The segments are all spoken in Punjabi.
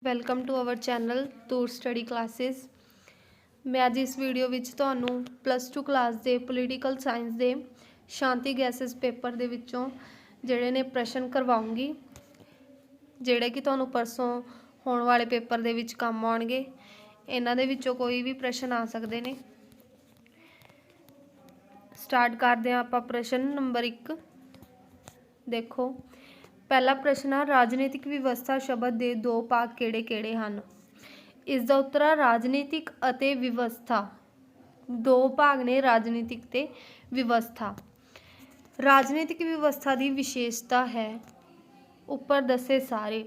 Welcome to our channel Toor study classes. ਮੈਂ ਅੱਜ ਇਸ ਵੀਡੀਓ ਵਿੱਚ ਤੁਹਾਨੂੰ +2 ਕਲਾਸ ਦੇ ਪੋਲੀਟੀਕਲ ਸਾਇੰਸ ਦੇ ਸ਼ਾਂਤੀ ਗੈਸਿਸ ਪੇਪਰ ਦੇ ਵਿੱਚੋਂ ਜਿਹੜੇ ਨੇ ਪ੍ਰਸ਼ਨ ਕਰਵਾਉਂਗੀ, ਜਿਹੜੇ ਕਿ ਤੁਹਾਨੂੰ ਪਰਸੋਂ ਹੋਣ ਵਾਲੇ ਪੇਪਰ ਦੇ ਵਿੱਚ ਕੰਮ ਆਉਣਗੇ। ਇਹਨਾਂ ਦੇ ਵਿੱਚੋਂ ਕੋਈ ਵੀ ਪ੍ਰਸ਼ਨ ਆ ਸਕਦੇ ਨੇ। ਸਟਾਰਟ ਕਰਦੇ ਹਾਂ ਆਪਾਂ ਪ੍ਰਸ਼ਨ ਨੰਬਰ 1। ਦੇਖੋ, पहला प्रश्न है राजनीतिक व्यवस्था शब्द के दो भाग किहड़े-किहड़े हैं। इसका उत्तर है राजनीतिक अते व्यवस्था। दो भाग ने राजनीतिक ते व्यवस्था। राजनीतिक व्यवस्था की विशेषता है उपर दसे सारे,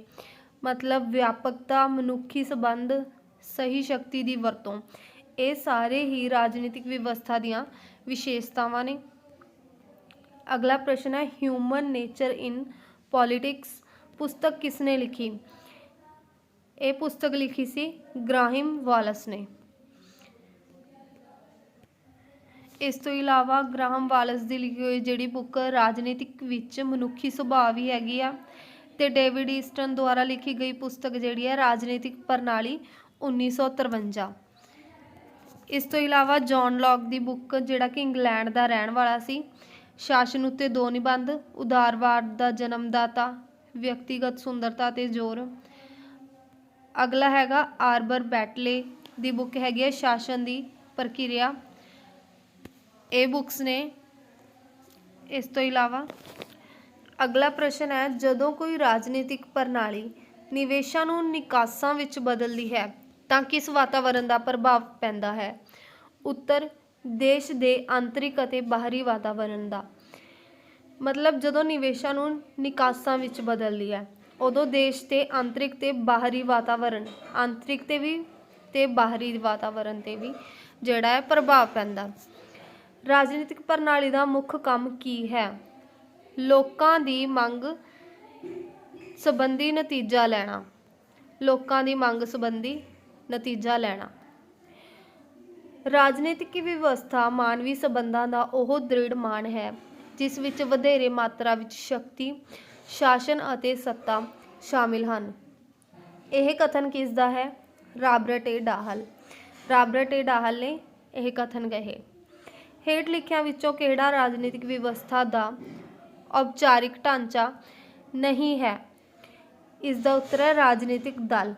मतलब व्यापकता, मनुखी संबंध, सही शक्ति की वरतों, ये सारे ही राजनीतिक व्यवस्था दियां विशेषतावां ने। अगला प्रश्न है ह्यूमन नेचर इन पॉलिटिक्स पुस्तक किसने लिखी। ये पुस्तक लिखी सी ग्राहम वालस ने। इस तो इलावा ग्राहम वालस की लिखी हुई जिहड़ी बुक राजनीतिक विच मनुखी सुभाव ही हैगी आ, ते डेविड ईस्टन द्वारा लिखी गई पुस्तक जिहड़ी है राजनीतिक प्रणाली 1953। इस तो इलावा जॉन लॉक की बुक जिहड़ा कि इंग्लैंड का रहण वाला सी, शासन उत्ते दो निबंध, उदारवाद का जन्मदाता, व्यक्तिगत सुंदरता ते जोर। अगला हैगा आर्बर बैटले की बुक हैगी है शासन की प्रक्रिया। ये बुक्स ने। इस तो इलावा अगला प्रश्न है जदों कोई राजनीतिक प्रणाली निवेशां नूं निकासां विच बदलदी है तां किस वातावरण का प्रभाव पैंदा है। उत्तर देश के आंतरिक अते बाहरी वातावरण का। मतलब जदों निवेशां नूं निकासां विच बदलदी है उदों देश के आंतरिक ते बाहरी वातावरण, आंतरिक ते भी ते बाहरी वातावरण ते भी जिहड़ा है प्रभाव पैंदा। राजनीतिक प्रणाली का मुख्य काम की है। लोकां दी मंग संबंधी नतीजा लैना। लोकां दी मंग संबंधी नतीजा लैना। राजनीतिक व्यवस्था मानवी संबंधां का ओह दृढ़ मान है जिस विच वधेरे मात्रा विच शक्ति, शासन अते सत्ता शामिल हैं। यह कथन किसदा है। रॉबर्ट ए डाहल। रॉबर्ट ए डाहल ने यह कथन कहे। हेठ लिखियां विचों किहड़ा राजनीतिक व्यवस्था का औपचारिक ढांचा नहीं है। इसका उत्तर है राजनीतिक दल।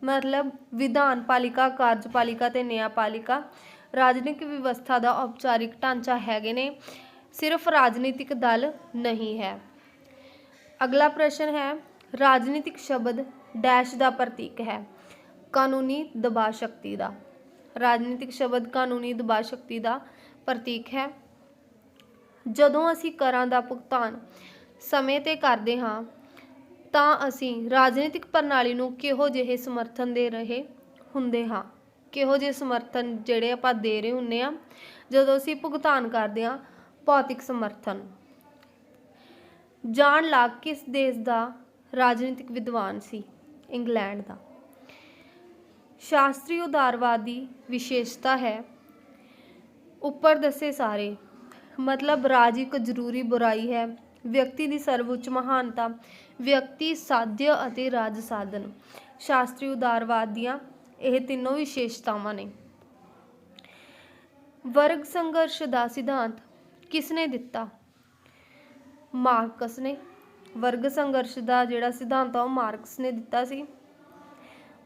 मतलब विधान पालिका, कार्यपालिका ते न्यायपालिका राजनीतिक व्यवस्था का औपचारिक ढांचा हैगे ने, सिर्फ राजनीतिक दल नहीं है। अगला प्रश्न है राजनीतिक शब्द डैश का प्रतीक है। कानूनी दबाव शक्ति का। राजनीतिक शब्द कानूनी दबाव शक्ति का प्रतीक है। जदों असी करां दा भुगतान समय ते करदे हां ਤਾਂ ਅਸੀਂ राजनीतिक प्रणाली ਨੂੰ ਕਿਹੋ ਜਿਹੇ ਸਮਰਥਨ ਦੇ ਰਹੇ ਹੁੰਦੇ ਹਾਂ। ਕਿਹੋ ਜਿਹੇ ਸਮਰਥਨ ਜਿਹੜੇ ਆਪਾਂ ਦੇ ਰਹੇ ਹੁੰਦੇ ਆ ਜਦੋਂ ਅਸੀਂ ਭੁਗਤਾਨ ਕਰਦੇ ਹਾਂ। ਭੌਤਿਕ ਸਮਰਥਨ। ਜਾਨ ਲਾਕ किस देश ਦਾ राजनीतिक विद्वान सी। इंग्लैंड का। शास्त्रीय उदारवाद की विशेषता है उपर दसे सारे। मतलब राज एक जरूरी बुराई है, व्यक्ति की सर्वोच्च महानता, व्यक्ति साध्य अते राज साधन। शास्त्रीय उदारवाद दियां यह तीनों विशेषतावां ने। वर्ग संघर्ष का सिद्धांत किसने दिता। मार्कस ने। वर्ग संघर्ष का जिहड़ा सिद्धांत है मार्कस ने दिता सी।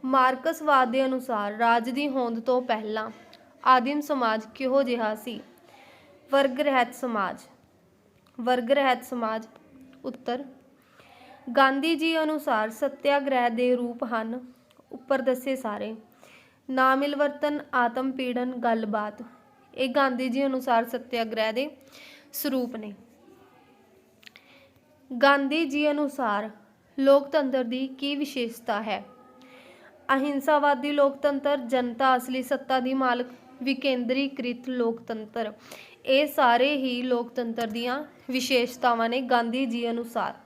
मार्कसवाद के अनुसार राज की होंद तो पहला आदिम समाज किहो जिहा सी। वर्ग रहत समाज। वर्ग रहत समाज। उत्तर गांधी जी अनुसार सत्याग्रह के रूप हैं उपर दसे सारे। ना मिलवर्तन, आत्म पीड़न, गलबात। ये गांधी जी अनुसार सत्याग्रह के स्वरूप ने। गांधी जी अनुसार लोकतंत्र की की विशेषता है। अहिंसावादी लोकतंत्र, जनता असली सत्ता की मालक, विकेंद्रीकृत लोकतंत्र। ये सारे ही लोकतंत्र दियां विशेषतावां ने गांधी जी अनुसार।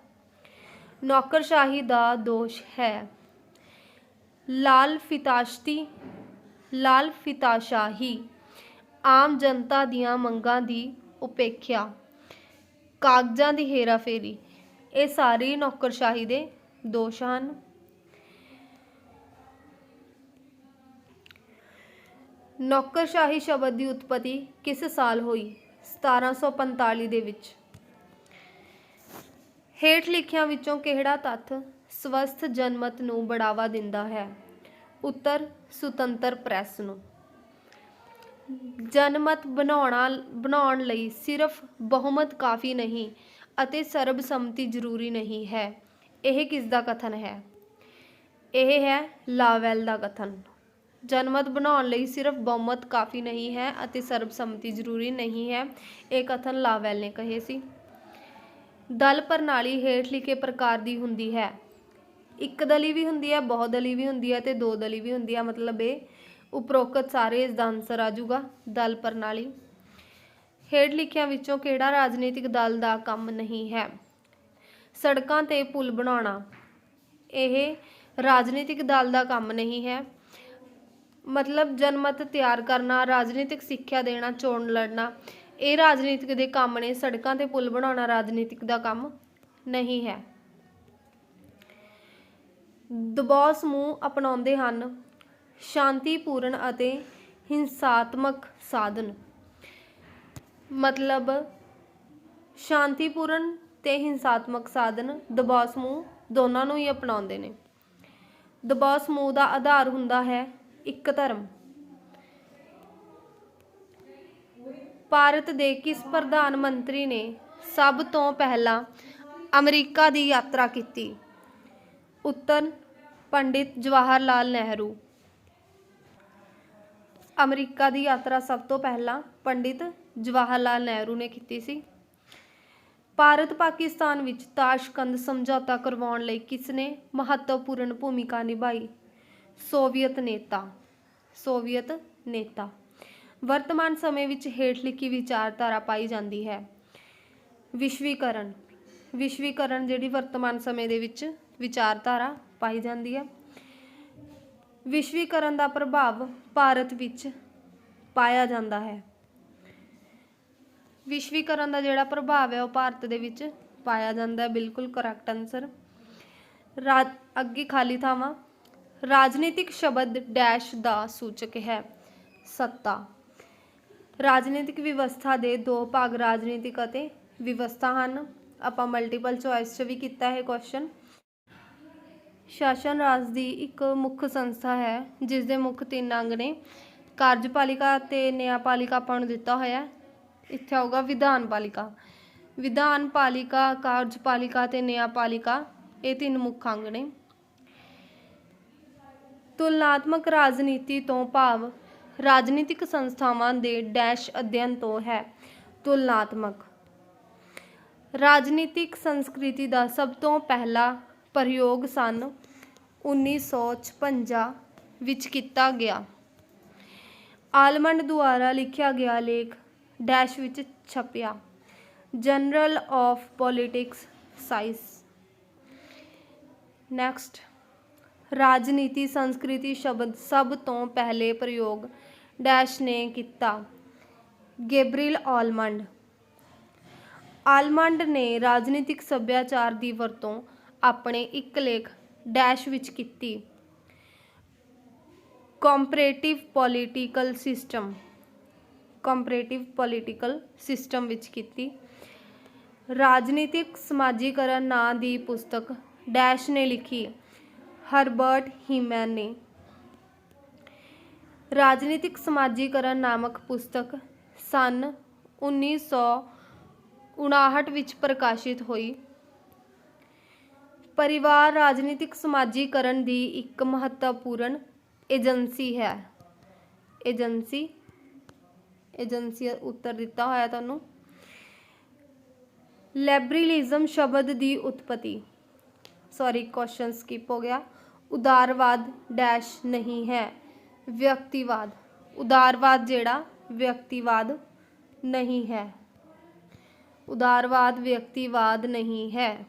नौकरशाही का दोष है। लाल फिताशाही, आम जनता दियां मंगां दी उपेक्षा, कागजां दी हेराफेरी, ये सारे नौकरशाही के दोष हैं। ਨੌਕਰਸ਼ਾਹੀ ਸ਼ਬਦ ਦੀ ਉਤਪਤੀ ਕਿਸ ਸਾਲ ਹੋਈ? 1745 ਦੇ ਵਿੱਚ। ਹੇਠ ਲਿਖਿਆਂ ਵਿੱਚੋਂ ਕਿਹੜਾ ਤੱਥ ਸਵਸਥ ਜਨਮਤ ਨੂੰ ਬੜਾਵਾ ਦਿੰਦਾ ਹੈ? ਉੱਤਰ ਸੁਤੰਤਰ ਪ੍ਰੈਸ ਨੂੰ। ਜਨਮਤ ਬਣਾਉਣ ਲਈ ਸਿਰਫ ਬਹੁਮਤ ਕਾਫੀ ਨਹੀਂ ਅਤੇ ਸਰਬਸੰਮਤੀ ਜ਼ਰੂਰੀ ਨਹੀਂ ਹੈ। ਇਹ ਕਿਸ ਦਾ ਕਥਨ ਹੈ? ਇਹ ਹੈ ਲਾਵੈਲ ਦਾ ਕਥਨ। ਜਨਮਤ ਬਣਾਉਣ ਲਈ ਸਿਰਫ ਬਹੁਮਤ ਕਾਫੀ ਨਹੀਂ ਹੈ ਅਤੇ ਸਰਬਸੰਮਤੀ ਜ਼ਰੂਰੀ ਨਹੀਂ ਹੈ। ਇਹ ਕਥਨ ਲਾਵੈਲ ਨੇ ਕਹੇ ਸੀ। ਦਲ ਪ੍ਰਣਾਲੀ ਹੇਠ ਲਿਖੇ ਪ੍ਰਕਾਰ ਦੀ ਹੁੰਦੀ ਹੈ। ਇੱਕ ਦਲੀ ਵੀ ਹੁੰਦੀ ਹੈ, ਬਹੁਦਲੀ ਵੀ ਹੁੰਦੀ ਹੈ ਅਤੇ ਦੋ ਦਲੀ ਵੀ ਹੁੰਦੀ ਹੈ। ਮਤਲਬ ਇਹ ਉਪਰੋਕਤ ਸਾਰੇ ਇਸ ਦਾ ਆਨਸਰ ਆ ਜਾਊਗਾ ਦਲ ਪ੍ਰਣਾਲੀ। ਹੇਠ ਲਿਖਿਆਂ ਵਿੱਚੋਂ ਕਿਹੜਾ ਰਾਜਨੀਤਿਕ ਦਲ ਦਾ ਕੰਮ ਨਹੀਂ ਹੈ? ਸੜਕਾਂ ਤੇ ਪੁਲ ਬਣਾਉਣਾ। ਇਹ ਰਾਜਨੀਤਿਕ ਦਲ ਦਾ ਕੰਮ ਨਹੀਂ ਹੈ। ਮਤਲਬ ਜਨਮਤ ਤਿਆਰ ਕਰਨਾ, ਰਾਜਨੀਤਿਕ ਸਿੱਖਿਆ ਦੇਣਾ, ਚੋਣ ਲੜਨਾ, ਇਹ ਰਾਜਨੀਤਿਕ ਦੇ ਕੰਮ ਨੇ। ਸੜਕਾਂ ਤੇ ਪੁਲ ਬਣਾਉਣਾ ਰਾਜਨੀਤਿਕ ਦਾ ਕੰਮ ਨਹੀਂ ਹੈ। ਦਬਾਅ ਸਮੂਹ ਅਪਣਾਉਂਦੇ ਹਨ। ਸ਼ਾਂਤੀਪੂਰਨ ਅਤੇ ਹਿੰਸਾਤਮਕ ਸਾਧਨ। ਮਤਲਬ ਸ਼ਾਂਤੀਪੂਰਨ ਤੇ ਹਿੰਸਾਤਮਕ ਸਾਧਨ ਦਬਾਅ ਸਮੂਹ ਦੋਨਾਂ ਨੂੰ ਹੀ ਅਪਣਾਉਂਦੇ ਨੇ। ਦਬਾਅ ਸਮੂਹ ਦਾ ਆਧਾਰ ਹੁੰਦਾ ਹੈ ਇੱਕ ਧਰਮ। ਭਾਰਤ ਦੇ ਕਿਸ ਪ੍ਰਧਾਨ ਮੰਤਰੀ ਨੇ ਸਭ ਤੋਂ ਪਹਿਲਾਂ ਅਮਰੀਕਾ ਦੀ ਯਾਤਰਾ ਕੀਤੀ? ਉੱਤਰ ਪੰਡਿਤ ਜਵਾਹਰ ਲਾਲ ਨਹਿਰੂ। ਅਮਰੀਕਾ ਦੀ ਯਾਤਰਾ ਸਭ ਤੋਂ ਪਹਿਲਾਂ ਪੰਡਿਤ ਜਵਾਹਰ ਲਾਲ ਨਹਿਰੂ ਨੇ ਕੀਤੀ ਸੀ। ਭਾਰਤ ਪਾਕਿਸਤਾਨ ਵਿੱਚ ਤਾਸ਼ਕੰਦ ਸਮਝੌਤਾ ਕਰਵਾਉਣ ਲਈ ਕਿਸ ਨੇ ਮਹੱਤਵਪੂਰਨ ਭੂਮਿਕਾ ਨਿਭਾਈ? ਸੋਵੀਅਤ ਨੇਤਾ। ਵਰਤਮਾਨ ਸਮੇਂ ਵਿੱਚ ਹੇਠ ਲਿਖੀ ਵਿਚਾਰਧਾਰਾ ਪਾਈ ਜਾਂਦੀ ਹੈ। ਵਿਸ਼ਵੀਕਰਨ ਜਿਹੜੀ ਵਰਤਮਾਨ ਸਮੇਂ ਦੇ ਵਿੱਚ ਵਿਚਾਰਧਾਰਾ ਪਾਈ ਜਾਂਦੀ ਹੈ। ਵਿਸ਼ਵੀਕਰਨ ਦਾ ਪ੍ਰਭਾਵ ਭਾਰਤ ਵਿੱਚ ਪਾਇਆ ਜਾਂਦਾ ਹੈ। ਵਿਸ਼ਵੀਕਰਨ ਦਾ ਜਿਹੜਾ ਪ੍ਰਭਾਵ ਹੈ ਉਹ ਭਾਰਤ ਦੇ ਵਿੱਚ ਪਾਇਆ ਜਾਂਦਾ ਹੈ। ਬਿਲਕੁਲ ਕਰੈਕਟ ਆਨਸਰ। ਅੱਗੇ ਖਾਲੀ ਥਾਵਾਂ। ਰਾਜਨੀਤਿਕ ਸ਼ਬਦ ਡੈਸ਼ ਦਾ ਸੂਚਕ ਹੈ? ਸੱਤਾ। ਰਾਜਨੀਤਿਕ ਵਿਵਸਥਾ ਦੇ ਦੋ ਭਾਗ ਰਾਜਨੀਤਿਕ ਅਤੇ ਵਿਵਸਥਾ ਹਨ। ਆਪਾਂ ਮਲਟੀਪਲ ਚੋਇਸ 'ਚ ਵੀ ਕੀਤਾ ਹੈ ਕੁਐਸਚਨ। ਸ਼ਾਸਨ ਰਾਜ ਦੀ ਇੱਕ ਮੁੱਖ ਸੰਸਥਾ ਹੈ ਜਿਸ ਦੇ ਮੁੱਖ 3 ਅੰਗ ਨੇ। ਕਾਰਜਪਾਲਿਕਾ ਅਤੇ ਨਿਆਂਪਾਲਿਕਾ ਆਪਾਂ ਨੂੰ ਦਿੱਤਾ ਹੋਇਆ। ਇੱਥੇ ਆਊਗਾ ਵਿਧਾਨਪਾਲਿਕਾ। ਵਿਧਾਨਪਾਲਿਕਾ, ਕਾਰਜਪਾਲਿਕਾ ਅਤੇ ਨਿਆਂਪਾਲਿਕਾ ਇਹ 3 ਮੁੱਖ ਅੰਗ ਨੇ। ਤੁਲਨਾਤਮਕ ਰਾਜਨੀਤੀ ਤੋਂ ਭਾਵ ਰਾਜਨੀਤਿਕ ਸੰਸਥਾਵਾਂ ਦੇ ਡੈਸ਼ ਅਧਿਐਨ ਤੋਂ ਹੈ। ਤੁਲਨਾਤਮਕ। ਰਾਜਨੀਤਿਕ ਸੰਸਕ੍ਰਿਤੀ ਦਾ ਸਭ ਤੋਂ ਪਹਿਲਾ ਪ੍ਰਯੋਗ ਸੰਨ 1956 ਵਿੱਚ ਕੀਤਾ ਗਿਆ। ਆਲਮੰਡ ਦੁਆਰਾ ਲਿਖਿਆ ਗਿਆ ਲੇਖ ਡੈਸ਼ ਵਿੱਚ ਛਪਿਆ। Journal of politics science. Next. ਰਾਜਨੀਤੀ ਸੰਸਕ੍ਰਿਤੀ ਸ਼ਬਦ ਸਭ ਤੋਂ ਪਹਿਲੇ ਪ੍ਰਯੋਗ ਡੈਸ਼ ਨੇ ਕੀਤਾ। Gabriel almond. ਆਲਮੰਡ ਨੇ ਰਾਜਨੀਤਿਕ ਸੱਭਿਆਚਾਰ ਦੀ ਵਰਤੋਂ ਆਪਣੇ ਇੱਕ ਲੇਖ ਡੈਸ਼ ਵਿੱਚ ਕੀਤੀ। ਕੰਪੈਰੇਟਿਵ ਪੋਲੀਟੀਕਲ ਸਿਸਟਮ ਵਿੱਚ ਕੀਤੀ। ਰਾਜਨੀਤਿਕ ਸਮਾਜੀਕਰਨ ਨਾਂ ਦੀ ਪੁਸਤਕ ਡੈਸ਼ ਨੇ ਲਿਖੀ। ਹਰਬਰਟ ਹੀਮੈਨ ਨੇ। ਰਾਜਨੀਤਿਕ ਸਮਾਜੀਕਰਨ ਨਾਮਕ ਪੁਸਤਕ ਸੰਨ 1959 ਵਿੱਚ ਪ੍ਰਕਾਸ਼ਿਤ ਹੋਈ। ਪਰਿਵਾਰ ਰਾਜਨੀਤਿਕ ਸਮਾਜੀਕਰਨ ਦੀ ਇੱਕ ਮਹੱਤਵਪੂਰਨ ਏਜੰਸੀ ਹੈ। ਏਜੰਸੀ ਉੱਤਰ ਦਿੱਤਾ ਹੋਇਆ ਤੁਹਾਨੂੰ। ਲਿਬਰਲਿਜ਼ਮ ਸ਼ਬਦ ਦੀ ਉਤਪਤੀ। ਕੁਐਸਚਨ ਸਕਿਪ ਹੋ ਗਿਆ। ਉਦਾਰਵਾਦ ਡੈਸ਼ ਨਹੀਂ ਹੈ। ਵਿਅਕਤੀਵਾਦ। ਉਦਾਰਵਾਦ ਜਿਹੜਾ ਵਿਅਕਤੀਵਾਦ ਨਹੀਂ ਹੈ। ਉਦਾਰਵਾਦ ਵਿਅਕਤੀਵਾਦ ਨਹੀਂ ਹੈ।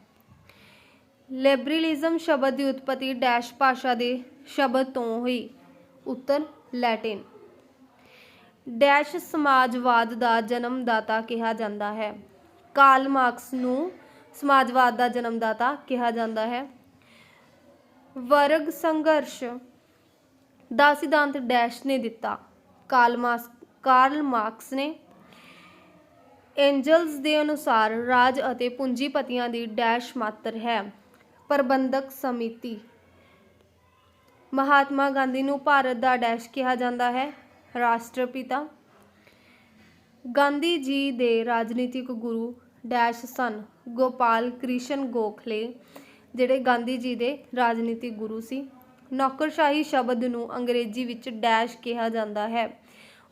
ਲਿਬਰਲਿਜ਼ਮ ਸ਼ਬਦ ਦੀ ਉਤਪਤੀ ਡੈਸ਼ ਭਾਸ਼ਾ ਦੇ ਸ਼ਬਦ ਤੋਂ ਹੋਈ। ਉੱਤਰ ਲੈਟਿਨ। ਡੈਸ਼ ਸਮਾਜਵਾਦ ਦਾ ਜਨਮਦਾਤਾ ਕਿਹਾ ਜਾਂਦਾ ਹੈ। ਕਾਰਲ ਮਾਰਕਸ ਨੂੰ ਸਮਾਜਵਾਦ ਦਾ ਜਨਮਦਾਤਾ ਕਿਹਾ ਜਾਂਦਾ ਹੈ। ਵਰਗ ਸੰਘਰਸ਼ ਦਾ ਸਿਧਾਂਤ ਡੈਸ਼ ਨੇ ਦਿੱਤਾ। ਕਾਰਲ ਮਾਰਕਸ ਨੇ। ਐਂਜਲਸ ਦੇ ਅਨੁਸਾਰ ਰਾਜ ਅਤੇ ਪੂੰਜੀਪਤੀਆਂ ਦੀ ਡੈਸ਼ ਮਾਤਰ ਹੈ। ਪ੍ਰਬੰਧਕ ਸਮਿਤੀ। ਮਹਾਤਮਾ ਗਾਂਧੀ ਨੂੰ ਭਾਰਤ ਦਾ ਡੈਸ਼ ਕਿਹਾ ਜਾਂਦਾ ਹੈ, ਰਾਸ਼ਟਰਪਿਤਾ। ਗਾਂਧੀ ਜੀ ਦੇ ਰਾਜਨੀਤਿਕ ਗੁਰੂ ਡੈਸ਼ ਸਨ, ਗੋਪਾਲ ਕ੍ਰਿਸ਼ਨ ਗੋਖਲੇ ਜਿਹੜੇ ਗਾਂਧੀ ਜੀ ਦੇ ਰਾਜਨੀਤਿਕ ਗੁਰੂ ਸੀ। ਨੌਕਰਸ਼ਾਹੀ ਸ਼ਬਦ ਨੂੰ ਅੰਗਰੇਜ਼ੀ ਵਿੱਚ ਡੈਸ਼ ਕਿਹਾ ਜਾਂਦਾ ਹੈ,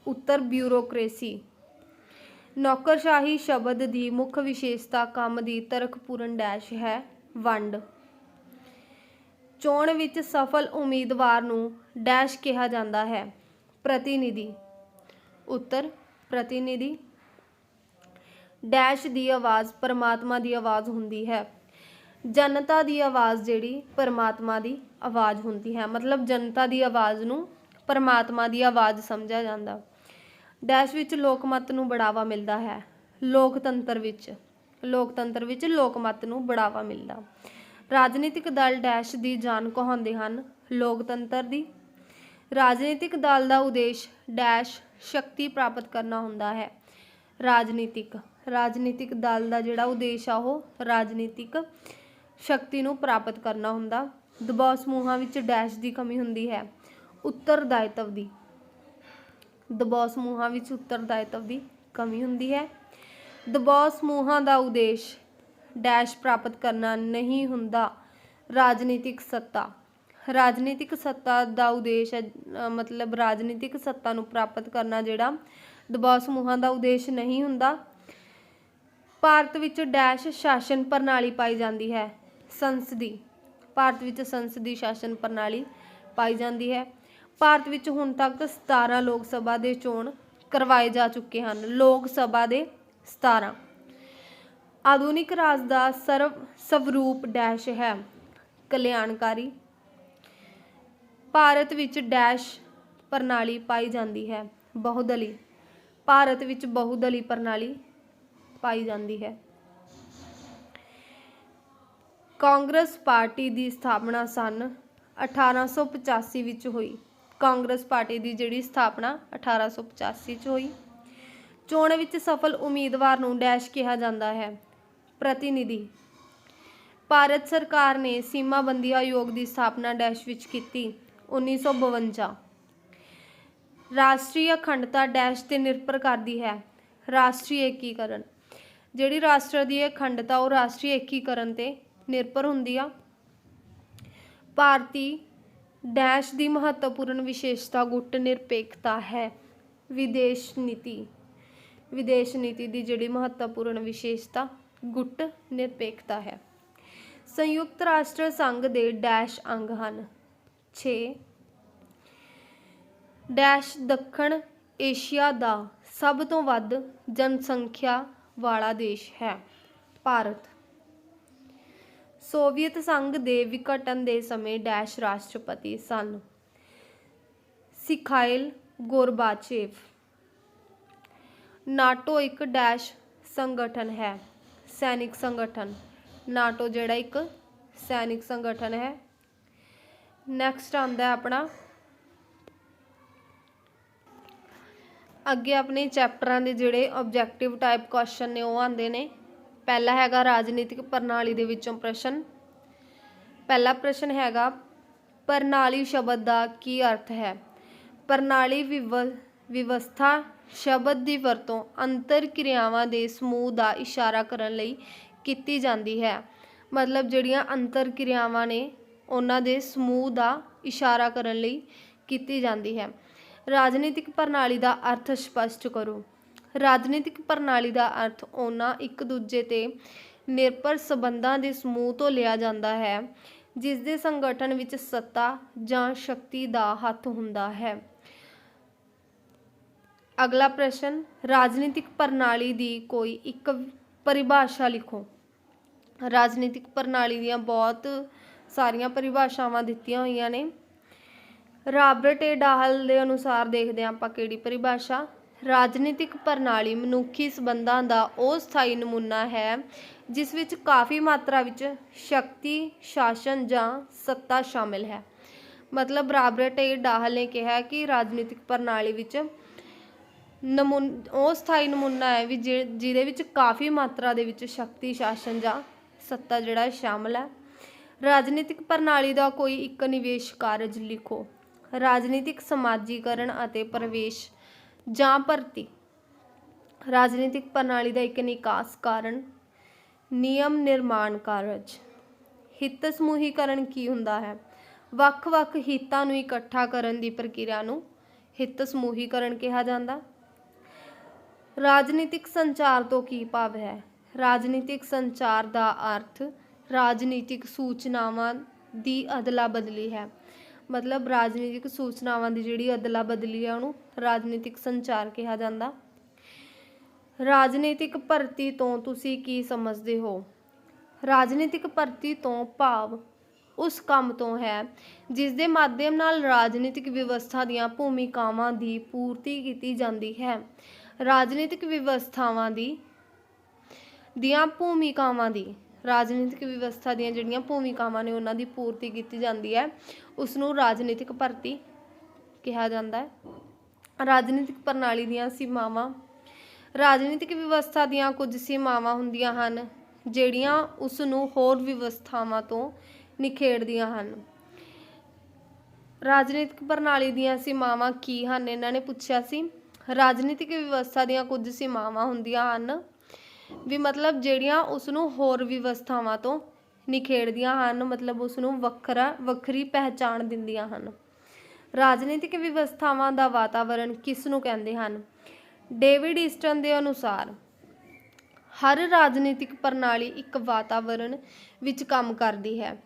ਉੱਤਰ ਬਿਊਰੋਕਰੇਸੀ। ਨੌਕਰਸ਼ਾਹੀ ਸ਼ਬਦ ਦੀ ਮੁੱਖ ਵਿਸ਼ੇਸ਼ਤਾ ਕੰਮ ਦੀ ਤਰਕਪੂਰਨ ਡੈਸ਼ ਹੈ, ਵੰਡ। ਚੋਣ ਵਿੱਚ ਸਫਲ ਉਮੀਦਵਾਰ ਨੂੰ ਡੈਸ਼ ਕਿਹਾ ਜਾਂਦਾ ਹੈ, ਪ੍ਰਤੀਨਿਧੀ, ਉੱਤਰ ਪ੍ਰਤੀਨਿਧੀ। ਡੈਸ਼ ਦੀ ਆਵਾਜ਼ ਪਰਮਾਤਮਾ ਦੀ ਆਵਾਜ਼ ਹੁੰਦੀ ਹੈ। ਜਨਤਾ ਦੀ ਆਵਾਜ਼ ਜਿਹੜੀ ਪਰਮਾਤਮਾ ਦੀ ਆਵਾਜ਼ ਹੁੰਦੀ ਹੈ, ਮਤਲਬ ਜਨਤਾ ਦੀ ਆਵਾਜ਼ ਨੂੰ ਪਰਮਾਤਮਾ ਦੀ ਆਵਾਜ਼ ਸਮਝਿਆ ਜਾਂਦਾ। ਡੈਸ਼ ਵਿੱਚ ਲੋਕਮਤ ਨੂੰ ਬੜਾਵਾ ਮਿਲਦਾ ਹੈ, ਲੋਕਤੰਤਰ ਵਿੱਚ ਲੋਕਮਤ ਨੂੰ ਬੜਾਵਾ ਮਿਲਦਾ। ਰਾਜਨੀਤਿਕ ਦਲ ਡੈਸ਼ ਦੀ ਜਾਨ ਕਹਾਉਂਦੇ ਹਨ, ਲੋਕਤੰਤਰ ਦੀ। ਰਾਜਨੀਤਿਕ ਦਲ ਦਾ ਉਦੇਸ਼ ਡੈਸ਼ ਸ਼ਕਤੀ ਪ੍ਰਾਪਤ ਕਰਨਾ ਹੁੰਦਾ ਹੈ। ਰਾਜਨੀਤਿਕ ਦਲ ਦਾ ਜਿਹੜਾ ਉਦੇਸ਼ ਆ ਉਹ ਰਾਜਨੀਤਿਕ ਸ਼ਕਤੀ ਨੂੰ ਪ੍ਰਾਪਤ ਕਰਨਾ ਹੁੰਦਾ। ਦਬਾਅ ਸਮੂਹਾਂ ਵਿੱਚ ਡੈਸ਼ ਦੀ ਕਮੀ ਹੁੰਦੀ ਹੈ, ਉੱਤਰਦਾਇਤਵ ਦੀ। ਦਬਾਅ ਸਮੂਹਾਂ ਵਿੱਚ ਉੱਤਰਦਾਇਤਵ ਦੀ ਕਮੀ ਹੁੰਦੀ ਹੈ। ਦਬਾਅ ਸਮੂਹਾਂ ਦਾ ਉਦੇਸ਼ ਡੈਸ਼ ਪ੍ਰਾਪਤ ਕਰਨਾ ਨਹੀਂ ਹੁੰਦਾ, ਰਾਜਨੀਤਿਕ ਸੱਤਾ। ਰਾਜਨੀਤਿਕ ਸੱਤਾ ਦਾ ਉਦੇਸ਼ ਮਤਲਬ ਰਾਜਨੀਤਿਕ ਸੱਤਾ ਨੂੰ ਪ੍ਰਾਪਤ ਕਰਨਾ ਜਿਹੜਾ ਦਬਾਅ ਸਮੂਹਾਂ ਦਾ ਉਦੇਸ਼ ਨਹੀਂ ਹੁੰਦਾ। ਭਾਰਤ ਵਿੱਚ ਡੈਸ਼ ਸ਼ਾਸਨ ਪ੍ਰਣਾਲੀ ਪਾਈ ਜਾਂਦੀ ਹੈ, ਸੰਸਦੀ। ਭਾਰਤ ਵਿੱਚ ਸੰਸਦੀ ਸ਼ਾਸਨ ਪ੍ਰਣਾਲੀ ਪਾਈ ਜਾਂਦੀ ਹੈ। ਭਾਰਤ ਵਿੱਚ ਹੁਣ ਤੱਕ 17 ਲੋਕ ਸਭਾ ਦੇ ਚੋਣ ਕਰਵਾਏ ਜਾ ਚੁੱਕੇ ਹਨ, ਲੋਕ ਸਭਾ ਦੇ 17। ਆਧੁਨਿਕ ਰਾਜ ਦਾ ਸਵਰੂਪ ਡੈਸ਼ ਹੈ, ਕਲਿਆਣਕਾਰੀ। ਭਾਰਤ ਵਿੱਚ ਡੈਸ਼ ਪ੍ਰਣਾਲੀ ਪਾਈ ਜਾਂਦੀ ਹੈ, ਬਹੁਦਲੀ। ਭਾਰਤ ਵਿੱਚ ਬਹੁਦਲੀ ਪ੍ਰਣਾਲੀ ਪਾਈ ਜਾਂਦੀ ਹੈ। ਕਾਂਗਰਸ ਪਾਰਟੀ ਦੀ ਸਥਾਪਨਾ ਸਨ 1885 ਵਿੱਚ ਹੋਈ। ਕਾਂਗਰਸ ਪਾਰਟੀ ਦੀ ਜਿਹੜੀ ਸਥਾਪਨਾ 1885 ਚ ਹੋਈ। ਚੋਣ ਵਿੱਚ ਸਫਲ ਉਮੀਦਵਾਰ ਨੂੰ ਡੈਸ਼ ਕਿਹਾ ਜਾਂਦਾ ਹੈ, ਪ੍ਰਤੀਨਿਧੀ। ਭਾਰਤ ਸਰਕਾਰ ਨੇ ਸੀਮਾਬੰਦੀ ਆਯੋਗ ਦੀ ਸਥਾਪਨਾ ਡੈਸ਼ ਵਿੱਚ ਕੀਤੀ, 1952। ਰਾਸ਼ਟਰੀ ਅਖੰਡਤਾ ਡੈਸ਼ ਤੇ ਨਿਰਭਰ ਕਰਦੀ ਹੈ, ਰਾਸ਼ਟਰੀ ਏਕੀਕਰਨ। ਜਿਹੜੀ ਰਾਸ਼ਟਰ ਦੀ ਅਖੰਡਤਾ ਉਹ ਰਾਸ਼ਟਰੀ ਏਕੀਕਰਨ ਤੇ ਨਿਰਭਰ ਹੁੰਦੀ ਆ। ਭਾਰਤੀ ਡੈਸ਼ ਦੀ ਮਹੱਤਵਪੂਰਨ ਵਿਸ਼ੇਸ਼ਤਾ ਗੁੱਟ ਨਿਰਪੇਖਤਾ ਹੈ। ਵਿਦੇਸ਼ ਨੀਤੀ ਦੀ ਜਿਹੜੀ ਮਹੱਤਵਪੂਰਨ ਵਿਸ਼ੇਸ਼ਤਾ ਗੁੱਟ ਨਿਰਪੇਖਤਾ ਹੈ। ਸੰਯੁਕਤ ਰਾਸ਼ਟਰ ਸੰਘ ਦੇ ਡੈਸ਼ ਅੰਗ ਹਨ, 6। ਡੈਸ਼ ਦੱਖਣ ਏਸ਼ੀਆ ਦਾ ਸਭ ਤੋਂ ਵੱਧ ਜਨਸੰਖਿਆ ਵਾਲਾ ਦੇਸ਼ ਹੈ, ਭਾਰਤ। ਸੋਵੀਅਤ ਸੰਘ ਦੇ ਵਿਘਟਨ ਦੇ ਸਮੇਂ ਡੈਸ਼ ਰਾਸ਼ਟਰਪਤੀ ਸਨ, ਮਿਖਾਇਲ ਗੋਰਬਾਚੇਵ। ਨਾਟੋ ਇੱਕ ਡੈਸ਼ ਸੰਗਠਨ ਹੈ, ਸੈਨਿਕ ਸੰਗਠਨ। ਨਾਟੋ ਜਿਹੜਾ ਇੱਕ ਸੈਨਿਕ ਸੰਗਠਨ ਹੈ। ਨੈਕਸਟ ਆਉਂਦਾ ਆਪਣਾ ਅੱਗੇ ਆਪਣੇ ਚੈਪਟਰਾਂ ਦੇ ਜਿਹੜੇ ਆਬਜੈਕਟਿਵ ਟਾਈਪ ਕੁਐਸਚਨ ਨੇ ਉਹ ਆਉਂਦੇ ਨੇ। ਪਹਿਲਾ ਹੈਗਾ ਰਾਜਨੀਤਿਕ ਪ੍ਰਣਾਲੀ ਦੇ ਵਿੱਚੋਂ ਪ੍ਰਸ਼ਨ। ਪਹਿਲਾ ਪ੍ਰਸ਼ਨ ਹੈਗਾ ਪ੍ਰਣਾਲੀ ਸ਼ਬਦ ਦਾ ਕੀ ਅਰਥ ਹੈ। ਪ੍ਰਣਾਲੀ ਵਿਵਸਥਾ ਸ਼ਬਦ ਦੀ ਵਰਤੋਂ ਅੰਤਰ ਕਿਰਿਆਵਾਂ ਦੇ ਸਮੂਹ ਦਾ ਇਸ਼ਾਰਾ ਕਰਨ ਲਈ ਕੀਤੀ ਜਾਂਦੀ ਹੈ, ਮਤਲਬ ਜਿਹੜੀਆਂ ਅੰਤਰ ਕਿਰਿਆਵਾਂ ਨੇ ਉਹਨਾਂ ਦੇ ਸਮੂਹ ਦਾ ਇਸ਼ਾਰਾ ਕਰਨ ਲਈ ਕੀਤੀ ਜਾਂਦੀ ਹੈ। ਰਾਜਨੀਤਿਕ ਪ੍ਰਣਾਲੀ ਦਾ ਅਰਥ ਸਪਸ਼ਟ ਕਰੋ। ਰਾਜਨੀਤਿਕ ਪ੍ਰਣਾਲੀ ਦਾ ਅਰਥ ਉਹਨਾਂ ਇੱਕ ਦੂਜੇ ਤੇ ਨਿਰਭਰ ਸੰਬੰਧਾਂ ਦੇ ਸਮੂਹ ਤੋਂ ਲਿਆ ਜਾਂਦਾ ਹੈ ਜਿਸ ਦੇ ਸੰਗਠਨ ਵਿੱਚ ਸੱਤਾ ਜਾਂ ਸ਼ਕਤੀ ਦਾ ਹੱਥ ਹੁੰਦਾ ਹੈ। ਅਗਲਾ ਪ੍ਰਸ਼ਨ ਰਾਜਨੀਤਿਕ ਪ੍ਰਣਾਲੀ ਦੀ ਕੋਈ ਇੱਕ ਪਰਿਭਾਸ਼ਾ ਲਿਖੋ। ਰਾਜਨੀਤਿਕ ਪ੍ਰਣਾਲੀ ਦੀਆਂ ਬਹੁਤ ਸਾਰੀਆਂ ਪਰਿਭਾਸ਼ਾਵਾਂ ਦਿੱਤੀਆਂ ਹੋਈਆਂ ਨੇ। ਰਾਬਰਟ ਏ ਡਾਹਲ ਦੇ ਅਨੁਸਾਰ ਦੇਖਦੇ ਹਾਂ ਆਪਾਂ ਕਿਹੜੀ ਪਰਿਭਾਸ਼ਾ। ਰਾਜਨੀਤਿਕ ਪ੍ਰਣਾਲੀ ਮਨੁੱਖੀ ਸੰਬੰਧਾਂ ਦਾ ਉਹ ਸਥਾਈ ਨਮੂਨਾ ਹੈ ਜਿਸ ਵਿੱਚ ਕਾਫੀ ਮਾਤਰਾ ਵਿੱਚ ਸ਼ਕਤੀ, ਸ਼ਾਸਨ ਜਾਂ ਸੱਤਾ ਸ਼ਾਮਿਲ ਹੈ। ਮਤਲਬ ਰਾਬਰਟ ਏ ਡਾਹਲ ਨੇ ਕਿਹਾ ਕਿ ਰਾਜਨੀਤਿਕ ਪ੍ਰਣਾਲੀ ਵਿੱਚ ਉਹ ਸਥਾਈ ਨਮੂਨਾ ਹੈ ਵੀ ਜਿਹਦੇ ਵਿੱਚ ਕਾਫੀ ਮਾਤਰਾ ਦੇ ਵਿੱਚ ਸ਼ਕਤੀ, ਸ਼ਾਸਨ ਜਾਂ ਸੱਤਾ ਜਿਹੜਾ ਸ਼ਾਮਲ ਹੈ। ਰਾਜਨੀਤਿਕ ਪ੍ਰਣਾਲੀ ਦਾ ਕੋਈ ਇੱਕ ਨਿਵੇਸ਼ ਕਾਰਜ ਲਿਖੋ। ਰਾਜਨੀਤਿਕ ਸਮਾਜੀਕਰਨ ਅਤੇ ਪ੍ਰਵੇਸ਼ ਜਾਂ ਭਰਤੀ। ਰਾਜਨੀਤਿਕ ਪ੍ਰਣਾਲੀ ਦਾ ਇੱਕ ਨਿਕਾਸ ਕਾਰਨ, ਨਿਯਮ ਨਿਰਮਾਣ ਕਾਰਜ। ਹਿੱਤ ਸਮੂਹੀਕਰਨ ਕੀ ਹੁੰਦਾ ਹੈ? ਵੱਖ-ਵੱਖ ਹਿੱਤਾਂ ਨੂੰ ਇਕੱਠਾ ਕਰਨ ਦੀ ਪ੍ਰਕਿਰਿਆ ਨੂੰ ਹਿੱਤ ਸਮੂਹੀਕਰਨ ਕਿਹਾ ਜਾਂਦਾ। ਰਾਜਨੀਤਿਕ ਸੰਚਾਰ ਤੋਂ ਕੀ ਭਾਵ ਹੈ? ਰਾਜਨੀਤਿਕ ਸੰਚਾਰ ਦਾ ਅਰਥ ਰਾਜਨੀਤਿਕ ਸੂਚਨਾਵਾਂ ਦੀ ਅਦਲਾ ਬਦਲੀ ਹੈ। ਮਤਲਬ ਰਾਜਨੀਤਿਕ ਸੂਚਨਾਵਾਂ ਦੀ ਜਿਹੜੀ ਅਦਲਾ ਬਦਲੀ ਹੈ ਉਹਨੂੰ ਰਾਜਨੀਤਿਕ ਸੰਚਾਰ ਕਿਹਾ ਜਾਂਦਾ। ਰਾਜਨੀਤਿਕ ਭਰਤੀ ਤੋਂ ਤੁਸੀਂ ਕੀ ਸਮਝਦੇ ਹੋ? ਰਾਜਨੀਤਿਕ ਭਰਤੀ ਤੋਂ ਭਾਵ ਉਸ ਕੰਮ ਤੋਂ ਹੈ ਜਿਸ ਦੇ ਮਾਧਿਅਮ ਨਾਲ ਰਾਜਨੀਤਿਕ ਵਿਵਸਥਾ ਦੀਆਂ ਭੂਮਿਕਾਵਾਂ ਦੀ ਪੂਰਤੀ ਕੀਤੀ ਜਾਂਦੀ ਹੈ। ਰਾਜਨੀਤਿਕ ਵਿਵਸਥਾਵਾਂ ਦੀਆਂ ਭੂਮਿਕਾਵਾਂ ਦੀ ਰਾਜਨੀਤਿਕ ਵਿਵਸਥਾ ਦੀਆਂ ਜਿਹੜੀਆਂ ਭੂਮਿਕਾਵਾਂ ਨੇ ਉਹਨਾਂ ਦੀ ਪੂਰਤੀ ਕੀਤੀ ਜਾਂਦੀ ਹੈ, ਉਸ ਨੂੰ ਰਾਜਨੀਤਿਕ ਭਰਤੀ ਕਿਹਾ ਜਾਂਦਾ ਹੈ। ਰਾਜਨੀਤਿਕ ਪ੍ਰਣਾਲੀ ਦੀਆਂ ਸੀਮਾਵਾਂ। ਰਾਜਨੀਤਿਕ ਵਿਵਸਥਾ ਦੀਆਂ ਕੁਝ ਸੀਮਾਵਾਂ ਹੁੰਦੀਆਂ ਹਨ ਜਿਹੜੀਆਂ ਉਸ ਨੂੰ ਹੋਰ ਵਿਵਸਥਾਵਾਂ ਤੋਂ ਨਿਖੇੜਦੀਆਂ ਹਨ। ਰਾਜਨੀਤਿਕ ਪ੍ਰਣਾਲੀ ਦੀਆਂ ਸੀਮਾਵਾਂ ਕੀ ਹਨ ਇਹਨਾਂ ਨੇ ਪੁੱਛਿਆ ਸੀ। ਰਾਜਨੀਤਿਕ ਵਿਵਸਥਾ ਦੀਆਂ ਕੁਝ ਸੀਮਾਵਾਂ ਹੁੰਦੀਆਂ ਹਨ ਵੀ ਮਤਲਬ ਜਿਹੜੀਆਂ ਉਸ ਨੂੰ ਹੋਰ ਵਿਵਸਥਾਵਾਂ ਤੋਂ ਨਿਖੇੜਦੀਆਂ ਹਨ, ਮਤਲਬ ਉਸ ਨੂੰ ਵੱਖਰੀ ਪਹਿਚਾਣ ਦਿੰਦੀਆਂ ਹਨ। ਰਾਜਨੀਤਿਕ ਵਿਵਸਥਾਵਾਂ ਦਾ ਵਾਤਾਵਰਣ ਕਿਸ ਨੂੰ ਕਹਿੰਦੇ ਹਨ? ਡੇਵਿਡ ਈਸਟਨ ਦੇ ਅਨੁਸਾਰ ਹਰ ਰਾਜਨੀਤਿਕ ਪ੍ਰਣਾਲੀ ਇੱਕ ਵਾਤਾਵਰਣ ਵਿੱਚ ਕੰਮ ਕਰਦੀ ਹੈ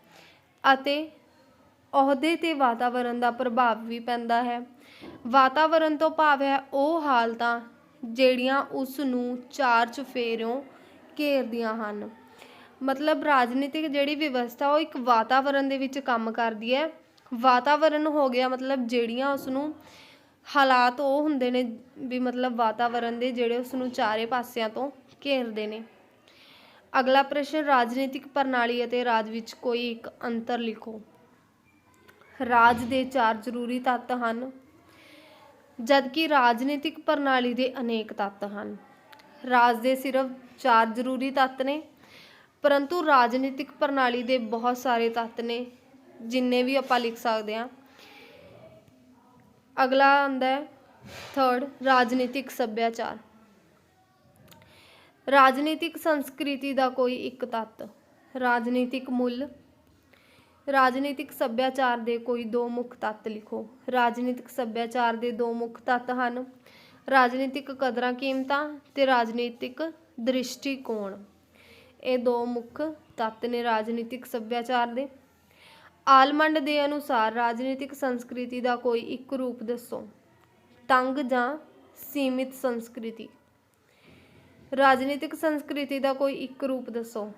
ਅਤੇ ਅਹੁਦੇ ਤੇ ਵਾਤਾਵਰਣ ਦਾ ਪ੍ਰਭਾਵ ਵੀ ਪੈਂਦਾ ਹੈ। ਵਾਤਾਵਰਣ ਤੋਂ ਭਾਵ ਹੈ ਉਹ ਹਾਲਤਾਂ ਜਿਹੜੀਆਂ ਉਸ ਨੂੰ ਚਾਰ ਚੁਫੇਰਿਓਂ ਘੇਰਦੀਆਂ ਹਨ। ਮਤਲਬ ਰਾਜਨੀਤਿਕ ਜਿਹੜੀ ਵਿਵਸਥਾ ਉਹ ਇੱਕ ਵਾਤਾਵਰਣ ਦੇ ਵਿੱਚ ਕੰਮ ਕਰਦੀ ਹੈ। ਵਾਤਾਵਰਣ ਹੋ ਗਿਆ ਮਤਲਬ ਜਿਹੜੀਆਂ ਉਸ ਨੂੰ ਹਾਲਾਤ ਉਹ ਹੁੰਦੇ ਨੇ ਵੀ ਮਤਲਬ ਵਾਤਾਵਰਣ ਦੇ ਜਿਹੜੇ ਉਸ ਨੂੰ ਚਾਰੇ ਪਾਸਿਆਂ ਤੋਂ ਘੇਰਦੇ ਨੇ। ਅਗਲਾ ਪ੍ਰਸ਼ਨ, ਰਾਜਨੀਤਿਕ ਪ੍ਰਣਾਲੀ ਅਤੇ ਰਾਜ ਵਿੱਚ ਕੋਈ ਇੱਕ ਅੰਤਰ ਲਿਖੋ। ਰਾਜ ਦੇ 4 ਜ਼ਰੂਰੀ ਤੱਤ ਹਨ ਜਦਕਿ ਰਾਜਨੀਤਿਕ ਪ੍ਰਣਾਲੀ ਦੇ ਅਨੇਕ ਤੱਤ ਹਨ। ਰਾਜ ਦੇ ਸਿਰਫ 4 ਜ਼ਰੂਰੀ ਤੱਤ ਨੇ ਪਰੰਤੂ ਰਾਜਨੀਤਿਕ ਪ੍ਰਣਾਲੀ ਦੇ ਬਹੁਤ ਸਾਰੇ ਤੱਤ ਨੇ ਜਿੰਨੇ ਵੀ ਆਪਾਂ ਲਿਖ ਸਕਦੇ ਹਾਂ। ਅਗਲਾ ਆਉਂਦਾ ਹੈ 3rd, ਰਾਜਨੀਤਿਕ ਸੱਭਿਆਚਾਰ। ਰਾਜਨੀਤਿਕ ਸੰਸਕ੍ਰਿਤੀ ਦਾ ਕੋਈ ਇੱਕ ਤੱਤ। ਰਾਜਨੀਤਿਕ ਮੁੱਲ। ਰਾਜਨੀਤਿਕ ਸੱਭਿਆਚਾਰ ਦੇ ਕੋਈ 2 ਮੁੱਖ ਤੱਤ ਲਿਖੋ। ਰਾਜਨੀਤਿਕ ਸੱਭਿਆਚਾਰ ਦੇ 2 ਮੁੱਖ ਤੱਤ ਹਨ ਰਾਜਨੀਤਿਕ ਕਦਰਾਂ ਕੀਮਤਾਂ ਤੇ ਰਾਜਨੀਤਿਕ ਦ੍ਰਿਸ਼ਟੀਕੋਣ। ਇਹ 2 ਮੁੱਖ ਤੱਤ ਨੇ ਰਾਜਨੀਤਿਕ ਸੱਭਿਆਚਾਰ ਦੇ। ਆਲਮੰਡ ਦੇ ਅਨੁਸਾਰ ਰਾਜਨੀਤਿਕ ਸੰਸਕ੍ਰਿਤੀ ਦਾ ਕੋਈ ਇੱਕ ਰੂਪ ਦੱਸੋ। ਤੰਗ ਜਾਂ ਸੀਮਿਤ ਸੰਸਕ੍ਰਿਤੀ। ਰਾਜਨੀਤਿਕ ਸੰਸਕ੍ਰਿਤੀ ਦਾ ਕੋਈ ਇੱਕ ਰੂਪ ਦੱਸੋ।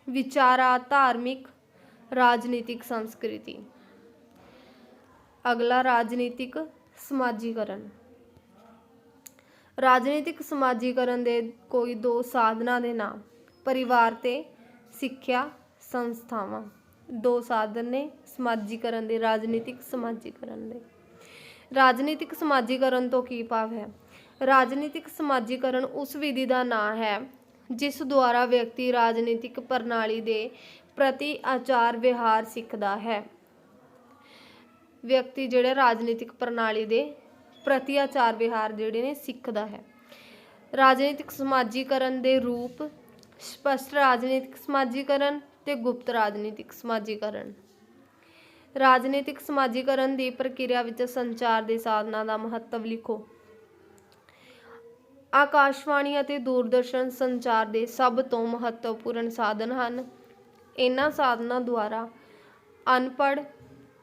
ਵਿਚਾਰਾ ਧਾਰਮਿਕ ਰਾਜਨੀਤਿਕ ਸੰਸਕ੍ਰਿਤੀ। ਅਗਲਾ, ਰਾਜਨੀਤਿਕ ਸਮਾਜੀਕਰਨ। ਰਾਜਨੀਤਿਕ ਸਮਾਜੀਕਰਨ ਦੇ ਕੋਈ 2 ਸਾਧਨਾਂ ਦੇ ਨਾਮ। ਪਰਿਵਾਰ ਤੇ ਸਿੱਖਿਆ ਸੰਸਥਾਵਾਂ। 2 ਸਾਧਨ ਨੇ ਸਮਾਜੀਕਰਨ ਦੇ, ਰਾਜਨੀਤਿਕ ਸਮਾਜੀਕਰਨ ਦੇ। ਰਾਜਨੀਤਿਕ ਸਮਾਜੀਕਰਨ ਤੋਂ ਕੀ ਭਾਵ ਹੈ? ਰਾਜਨੀਤਿਕ ਸਮਾਜੀਕਰਨ ਉਸ ਵਿਧੀ ਦਾ ਨਾਂ ਹੈ ਜਿਸ ਦੁਆਰਾ ਵਿਅਕਤੀ ਰਾਜਨੀਤਿਕ ਪ੍ਰਣਾਲੀ ਦੇ ਪ੍ਰਤੀ ਆਚਾਰ ਵਿਹਾਰ ਸਿੱਖਦਾ ਹੈ। ਵਿਅਕਤੀ ਜਿਹੜੇ ਰਾਜਨੀਤਿਕ ਪ੍ਰਣਾਲੀ ਦੇ ਪ੍ਰਤੀ ਆਚਾਰ ਵਿਹਾਰ ਜਿਹੜੇ ਨੇ ਸਿੱਖਦਾ ਹੈ। ਰਾਜਨੀਤਿਕ ਸਮਾਜੀਕਰਨ ਦੇ ਰੂਪ। ਸਪਸ਼ਟ ਰਾਜਨੀਤਿਕ ਸਮਾਜੀਕਰਨ ਤੇ ਗੁਪਤ ਰਾਜਨੀਤਿਕ ਸਮਾਜੀਕਰਨ। ਰਾਜਨੀਤਿਕ ਸਮਾਜੀਕਰਨ ਦੀ ਪ੍ਰਕਿਰਿਆ ਵਿੱਚ ਸੰਚਾਰ ਦੇ ਸਾਧਨਾਂ ਦਾ ਮਹੱਤਵ ਲਿਖੋ। ਆਕਾਸ਼ਵਾਣੀ ਅਤੇ ਦੂਰਦਰਸ਼ਨ ਸੰਚਾਰ ਦੇ ਸਭ ਤੋਂ ਮਹੱਤਵਪੂਰਨ ਸਾਧਨ ਹਨ। ਇਹਨਾਂ ਸਾਧਨਾਂ ਦੁਆਰਾ ਅਨਪੜ੍ਹ,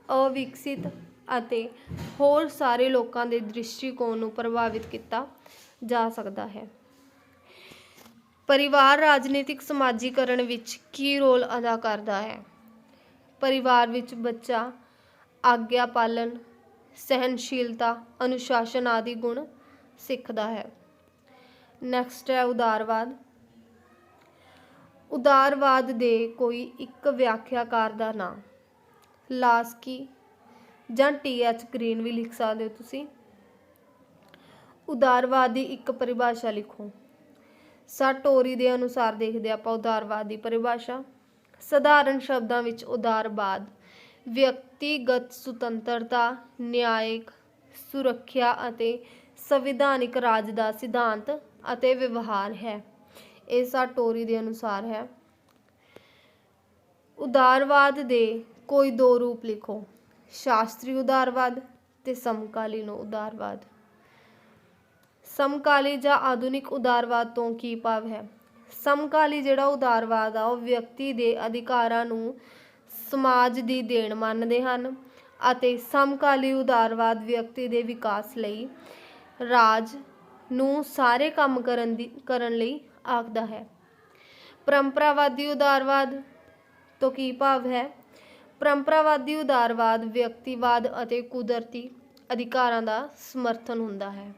ਅਵਿਕਸਿਤ ਅਤੇ ਹੋਰ ਸਾਰੇ ਲੋਕਾਂ ਦੇ ਦ੍ਰਿਸ਼ਟੀਕੋਣ ਨੂੰ ਪ੍ਰਭਾਵਿਤ ਕੀਤਾ ਜਾ ਸਕਦਾ ਹੈ। ਪਰਿਵਾਰ ਰਾਜਨੀਤਿਕ ਸਮਾਜੀਕਰਨ ਵਿੱਚ ਕੀ ਰੋਲ ਅਦਾ ਕਰਦਾ ਹੈ? ਪਰਿਵਾਰ ਵਿੱਚ ਬੱਚਾ ਆਗਿਆ ਪਾਲਣ, ਸਹਿਨਸ਼ੀਲਤਾ, ਅਨੁਸ਼ਾਸਨ ਆਦਿ ਗੁਣ ਸਿੱਖਦਾ ਹੈ। ਨੈਕਸਟ ਹੈ ਉਦਾਰਵਾਦ। ਉਦਾਰਵਾਦ ਦੇ ਕੋਈ ਇੱਕ ਵਿਆਖਿਆਕਾਰ ਦਾ ਨਾਮ। ਲਾਸਕੀ ਜਾਂ T.H. ਗ੍ਰੀਨ ਵੀ ਲਿਖ ਸਕਦੇ ਹੋ ਤੁਸੀਂ। ਉਦਾਰਵਾਦ ਦੀ ਇੱਕ ਪਰਿਭਾਸ਼ਾ ਲਿਖੋ। ਸਾਟੋਰੀ ਦੇ ਅਨੁਸਾਰ ਦੇਖਦੇ ਆਪਾਂ ਉਦਾਰਵਾਦ ਦੀ ਪਰਿਭਾਸ਼ਾ। ਸਧਾਰਨ ਸ਼ਬਦਾਂ ਵਿੱਚ ਉਦਾਰਵਾਦ ਵਿਅਕਤੀਗਤ ਸੁਤੰਤਰਤਾ, ਨਿਆਇਕ ਸੁਰੱਖਿਆ ਅਤੇ ਸੰਵਿਧਾਨਿਕ ਰਾਜ ਦਾ ਸਿਧਾਂਤ ਅਤੇ ਵਿਵਹਾਰ ਹੈ। ਇਹ ਸਾਟੋਰੀ ਦੇ ਅਨੁਸਾਰ ਹੈ। ਉਦਾਰਵਾਦ ਦੇ ਕੋਈ ਦੋ ਰੂਪ ਲਿਖੋ। ਸ਼ਾਸਤਰੀ ਉਦਾਰਵਾਦ ਤੇ ਸਮਕਾਲੀਨ ਉਦਾਰਵਾਦ। ਸਮਕਾਲੀ ਜਾਂ ਆਧੁਨਿਕ ਉਦਾਰਵਾਦ ਤੋਂ ਕੀ ਭਾਵ ਹੈ? ਸਮਕਾਲੀ ਜਿਹੜਾ ਉਦਾਰਵਾਦ ਆ ਉਹ ਵਿਅਕਤੀ ਦੇ ਅਧਿਕਾਰਾਂ ਨੂੰ ਸਮਾਜ ਦੀ ਦੇਣ ਮੰਨਦੇ ਹਨ ਅਤੇ ਸਮਕਾਲੀ ਉਦਾਰਵਾਦ ਵਿਅਕਤੀ ਦੇ ਵਿਕਾਸ ਲਈ ਰਾਜ ਨੂੰ ਸਾਰੇ ਕੰਮ ਕਰਨ ਲਈ ਆਖਦਾ ਹੈ। ਪਰੰਪਰਾਵਾਦੀ ਉਦਾਰਵਾਦ ਤੋਂ ਕੀ ਭਾਵ ਹੈ? ਪਰੰਪਰਾਵਾਦੀ ਉਦਾਰਵਾਦ ਵਿਅਕਤੀਵਾਦ ਅਤੇ ਕੁਦਰਤੀ ਅਧਿਕਾਰਾਂ ਦਾ ਸਮਰਥਨ ਹੁੰਦਾ ਹੈ।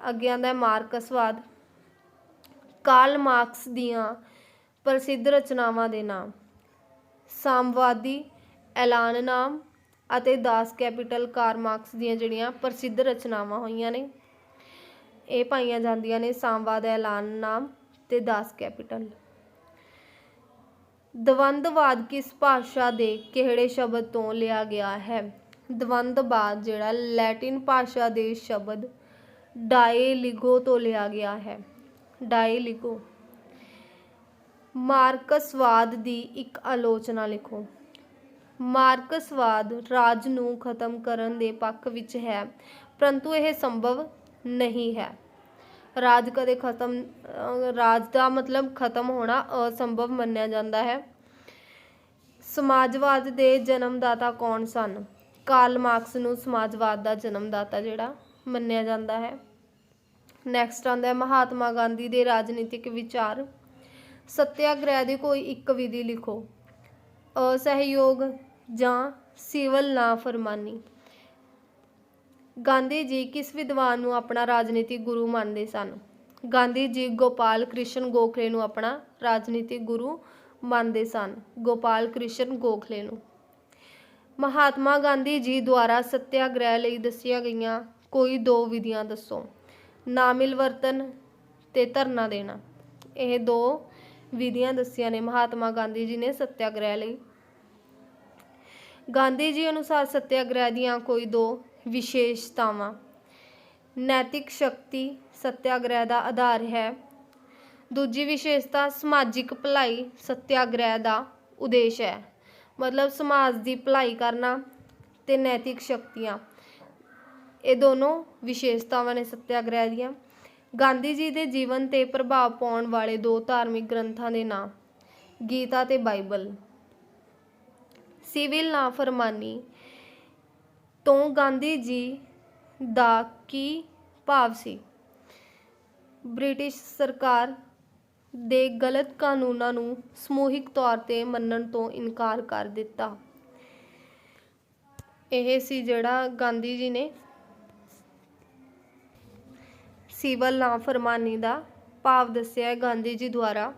ਅੱਗੇ ਆਉਂਦਾ ਹੈ ਮਾਰਕਸਵਾਦ। ਕਾਰਲ ਮਾਰਕਸ ਦੀਆਂ ਪ੍ਰਸਿੱਧ ਰਚਨਾਵਾਂ ਦੇ ਨਾਮ। ਸਾਮਵਾਦੀ, ਐਲਾਨਨਾਮ ਅਤੇ ਦਾਸ ਕੈਪੀਟਲ ਕਾਰਲ ਮਾਰਕਸ ਦੀਆਂ ਜਿਹੜੀਆਂ ਪ੍ਰਸਿੱਧ ਰਚਨਾਵਾਂ ਹੋਈਆਂ ਨੇ ਇਹ ਪਾਈਆਂ ਜਾਂਦੀਆਂ ਨੇ ਸਾਮਵਾਦ, ਐਲਾਨਨਾਮ ਤੇ ਦਾਸ ਕੈਪੀਟਲ। ਦਵੰਦਵਾਦ ਕਿਸ ਭਾਸ਼ਾ ਦੇ ਕਿਹੜੇ ਸ਼ਬਦ ਤੋਂ ਲਿਆ ਗਿਆ ਹੈ? ਦਵੰਦਵਾਦ ਜਿਹੜਾ ਲੈਟਿਨ ਭਾਸ਼ਾ ਦੇ ਸ਼ਬਦ ਡਾਇਲਿਗੋ ਤੋਂ ਲਿਆ ਗਿਆ ਹੈ। ਡਾਇਲਿਗੋ। ਮਾਰਕਸਵਾਦ ਦੀ ਇੱਕ ਆਲੋਚਨਾ ਲਿਖੋ। ਮਾਰਕਸਵਾਦ ਰਾਜ ਨੂੰ ਖਤਮ ਕਰਨ ਦੇ ਪੱਖ ਵਿੱਚ ਹੈ, ਪਰੰਤੂ ਇਹ ਸੰਭਵ ਨਹੀਂ ਹੈ। ਰਾਜ ਦਾ ਮਤਲਬ ਖਤਮ ਹੋਣਾ ਅਸੰਭਵ ਮੰਨਿਆ ਜਾਂਦਾ ਹੈ। ਸਮਾਜਵਾਦ ਦੇ ਜਨਮਦਾਤਾ ਕੌਣ ਸਨ? ਕਾਰਲ ਮਾਰਕਸ ਨੂੰ ਸਮਾਜਵਾਦ ਦਾ ਜਨਮਦਾਤਾ ਜਿਹੜਾ ਮੰਨਿਆ ਜਾਂਦਾ ਹੈ। ਨੈਕਸਟ ਆਉਂਦਾ ਹੈ ਮਹਾਤਮਾ ਗਾਂਧੀ ਦੇ ਰਾਜਨੀਤਿਕ ਵਿਚਾਰ। ਸੱਤਿਆਗ੍ਰਹਿ ਦੀ ਕੋਈ ਇੱਕ ਵਿਧੀ ਲਿਖੋ। ਅਸਹਿਯੋਗ ਜਾਂ ਸਿਵਲ ਨਾਫਰਮਾਨੀ। ਗਾਂਧੀ ਜੀ ਕਿਸ ਵਿਦਵਾਨ ਨੂੰ ਆਪਣਾ ਰਾਜਨੀਤਿਕ ਗੁਰੂ ਮੰਨਦੇ ਸਨ? ਗਾਂਧੀ ਜੀ ਗੋਪਾਲ ਕ੍ਰਿਸ਼ਨ ਗੋਖਲੇ ਨੂੰ ਆਪਣਾ ਰਾਜਨੀਤਿਕ ਗੁਰੂ ਮੰਨਦੇ ਸਨ। ਗੋਪਾਲ ਕ੍ਰਿਸ਼ਨ ਗੋਖਲੇ ਨੂੰ। ਮਹਾਤਮਾ ਗਾਂਧੀ ਜੀ ਦੁਆਰਾ ਸੱਤਿਆਗ੍ਰਹਿ ਲਈ ਦੱਸੀਆਂ ਗਈਆਂ ਕੋਈ ਦੋ ਵਿਧੀਆਂ ਦੱਸੋ। ਨਾਮਿਲਵਰਤਨ ਤੇ ਧਰਨਾ ਦੇਣਾ। ਇਹ ਦੋ ਵਿਧੀਆਂ ਦੱਸੀਆਂ ਨੇ ਮਹਾਤਮਾ ਗਾਂਧੀ ਜੀ ਨੇ ਸੱਤਿਆਗ੍ਰਹਿ ਲਈ। ਗਾਂਧੀ ਜੀ ਅਨੁਸਾਰ ਸੱਤਿਆਗ੍ਰਹਿ ਦੀਆਂ ਕੋਈ ਦੋ ਵਿਸ਼ੇਸ਼ਤਾਵਾਂ। ਨੈਤਿਕ ਸ਼ਕਤੀ ਸੱਤਿਆਗ੍ਰਹਿ ਦਾ ਆਧਾਰ ਹੈ। ਦੂਜੀ ਵਿਸ਼ੇਸ਼ਤਾ ਸਮਾਜਿਕ ਭਲਾਈ ਸੱਤਿਆਗ੍ਰਹਿ ਦਾ ਉਦੇਸ਼ ਹੈ। ਮਤਲਬ ਸਮਾਜ ਦੀ ਭਲਾਈ ਕਰਨਾ ਤੇ ਨੈਤਿਕ ਸ਼ਕਤੀਆਂ ਇਹ ਦੋਨੋਂ ਵਿਸ਼ੇਸ਼ਤਾਵਾਂ ਨੇ ਸੱਤਿਆਗ੍ਰਹਿ ਦੀਆਂ। ਗਾਂਧੀ ਜੀ ਦੇ ਜੀਵਨ ਤੇ ਪ੍ਰਭਾਵ ਪਾਉਣ ਵਾਲੇ ਦੋ ਧਾਰਮਿਕ ਗ੍ਰੰਥਾਂ ਦੇ ਨਾਂ। ਗੀਤਾ ਤੇ ਬਾਈਬਲ। ਸਿਵਲ ਨਾਫਰਮਾਨੀ ਤੋਂ ਗਾਂਧੀ ਜੀ ਦਾ ਕੀ ਭਾਵ ਸੀ? ਬ੍ਰਿਟਿਸ਼ ਸਰਕਾਰ ਦੇ ਗਲਤ ਕਾਨੂੰਨਾਂ ਨੂੰ ਸਮੂਹਿਕ ਤੌਰ ਤੇ ਮੰਨਣ ਤੋਂ ਇਨਕਾਰ ਕਰ ਦਿੱਤਾ। ਇਹ ਸੀ ਜਿਹੜਾ ਗਾਂਧੀ ਜੀ ਨੇ ਸਿਵਲ ਨਾਫਰਮਾਨੀ ਦਾ ਭਾਵ ਦੱਸਿਆ ਹੈ ਗਾਂਧੀ ਜੀ ਦੁਆਰਾ।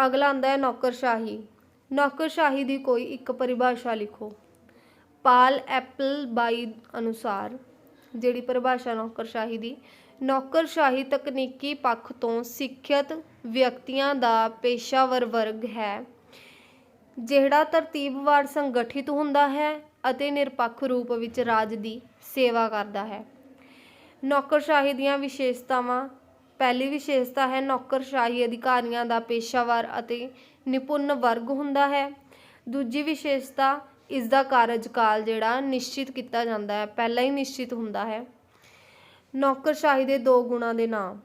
ਅਗਲਾ ਆਉਂਦਾ ਹੈ ਨੌਕਰਸ਼ਾਹੀ। ਨੌਕਰਸ਼ਾਹੀ ਦੀ ਕੋਈ ਇੱਕ ਪਰਿਭਾਸ਼ਾ ਲਿਖੋ। ਪਾਲ ਐਪਲਬਾਈ ਅਨੁਸਾਰ ਜਿਹੜੀ ਪਰਿਭਾਸ਼ਾ ਨੌਕਰਸ਼ਾਹੀ ਤਕਨੀਕੀ ਪੱਖ ਤੋਂ ਸਿੱਖਿਅਤ ਵਿਅਕਤੀਆਂ ਦਾ ਪੇਸ਼ਾਵਰ ਵਰਗ ਹੈ ਜਿਹੜਾ ਤਰਤੀਬਵਾਰ ਸੰਗਠਿਤ ਹੁੰਦਾ ਹੈ ਅਤੇ ਨਿਰਪੱਖ ਰੂਪ ਵਿੱਚ ਰਾਜ ਦੀ ਸੇਵਾ ਕਰਦਾ ਹੈ। ਨੌਕਰਸ਼ਾਹੀ ਦੀਆਂ ਵਿਸ਼ੇਸ਼ਤਾਵਾਂ। ਪਹਿਲੀ ਵਿਸ਼ੇਸ਼ਤਾ ਹੈ ਨੌਕਰਸ਼ਾਹੀ ਅਧਿਕਾਰੀਆਂ ਦਾ ਪੇਸ਼ਾਵਰ ਅਤੇ ਨਿਪੁੰਨ ਵਰਗ ਹੁੰਦਾ ਹੈ। ਦੂਜੀ ਵਿਸ਼ੇਸ਼ਤਾ ਇਸ ਦਾ ਕਾਰਜਕਾਲ ਜਿਹੜਾ ਨਿਸ਼ਚਿਤ ਕੀਤਾ ਜਾਂਦਾ ਹੈ, ਪਹਿਲਾਂ ਹੀ ਨਿਸ਼ਚਿਤ ਹੁੰਦਾ ਹੈ। ਨੌਕਰਸ਼ਾਹੀ ਦੇ ਦੋ ਗੁਣਾਂ ਦੇ ਨਾਮ।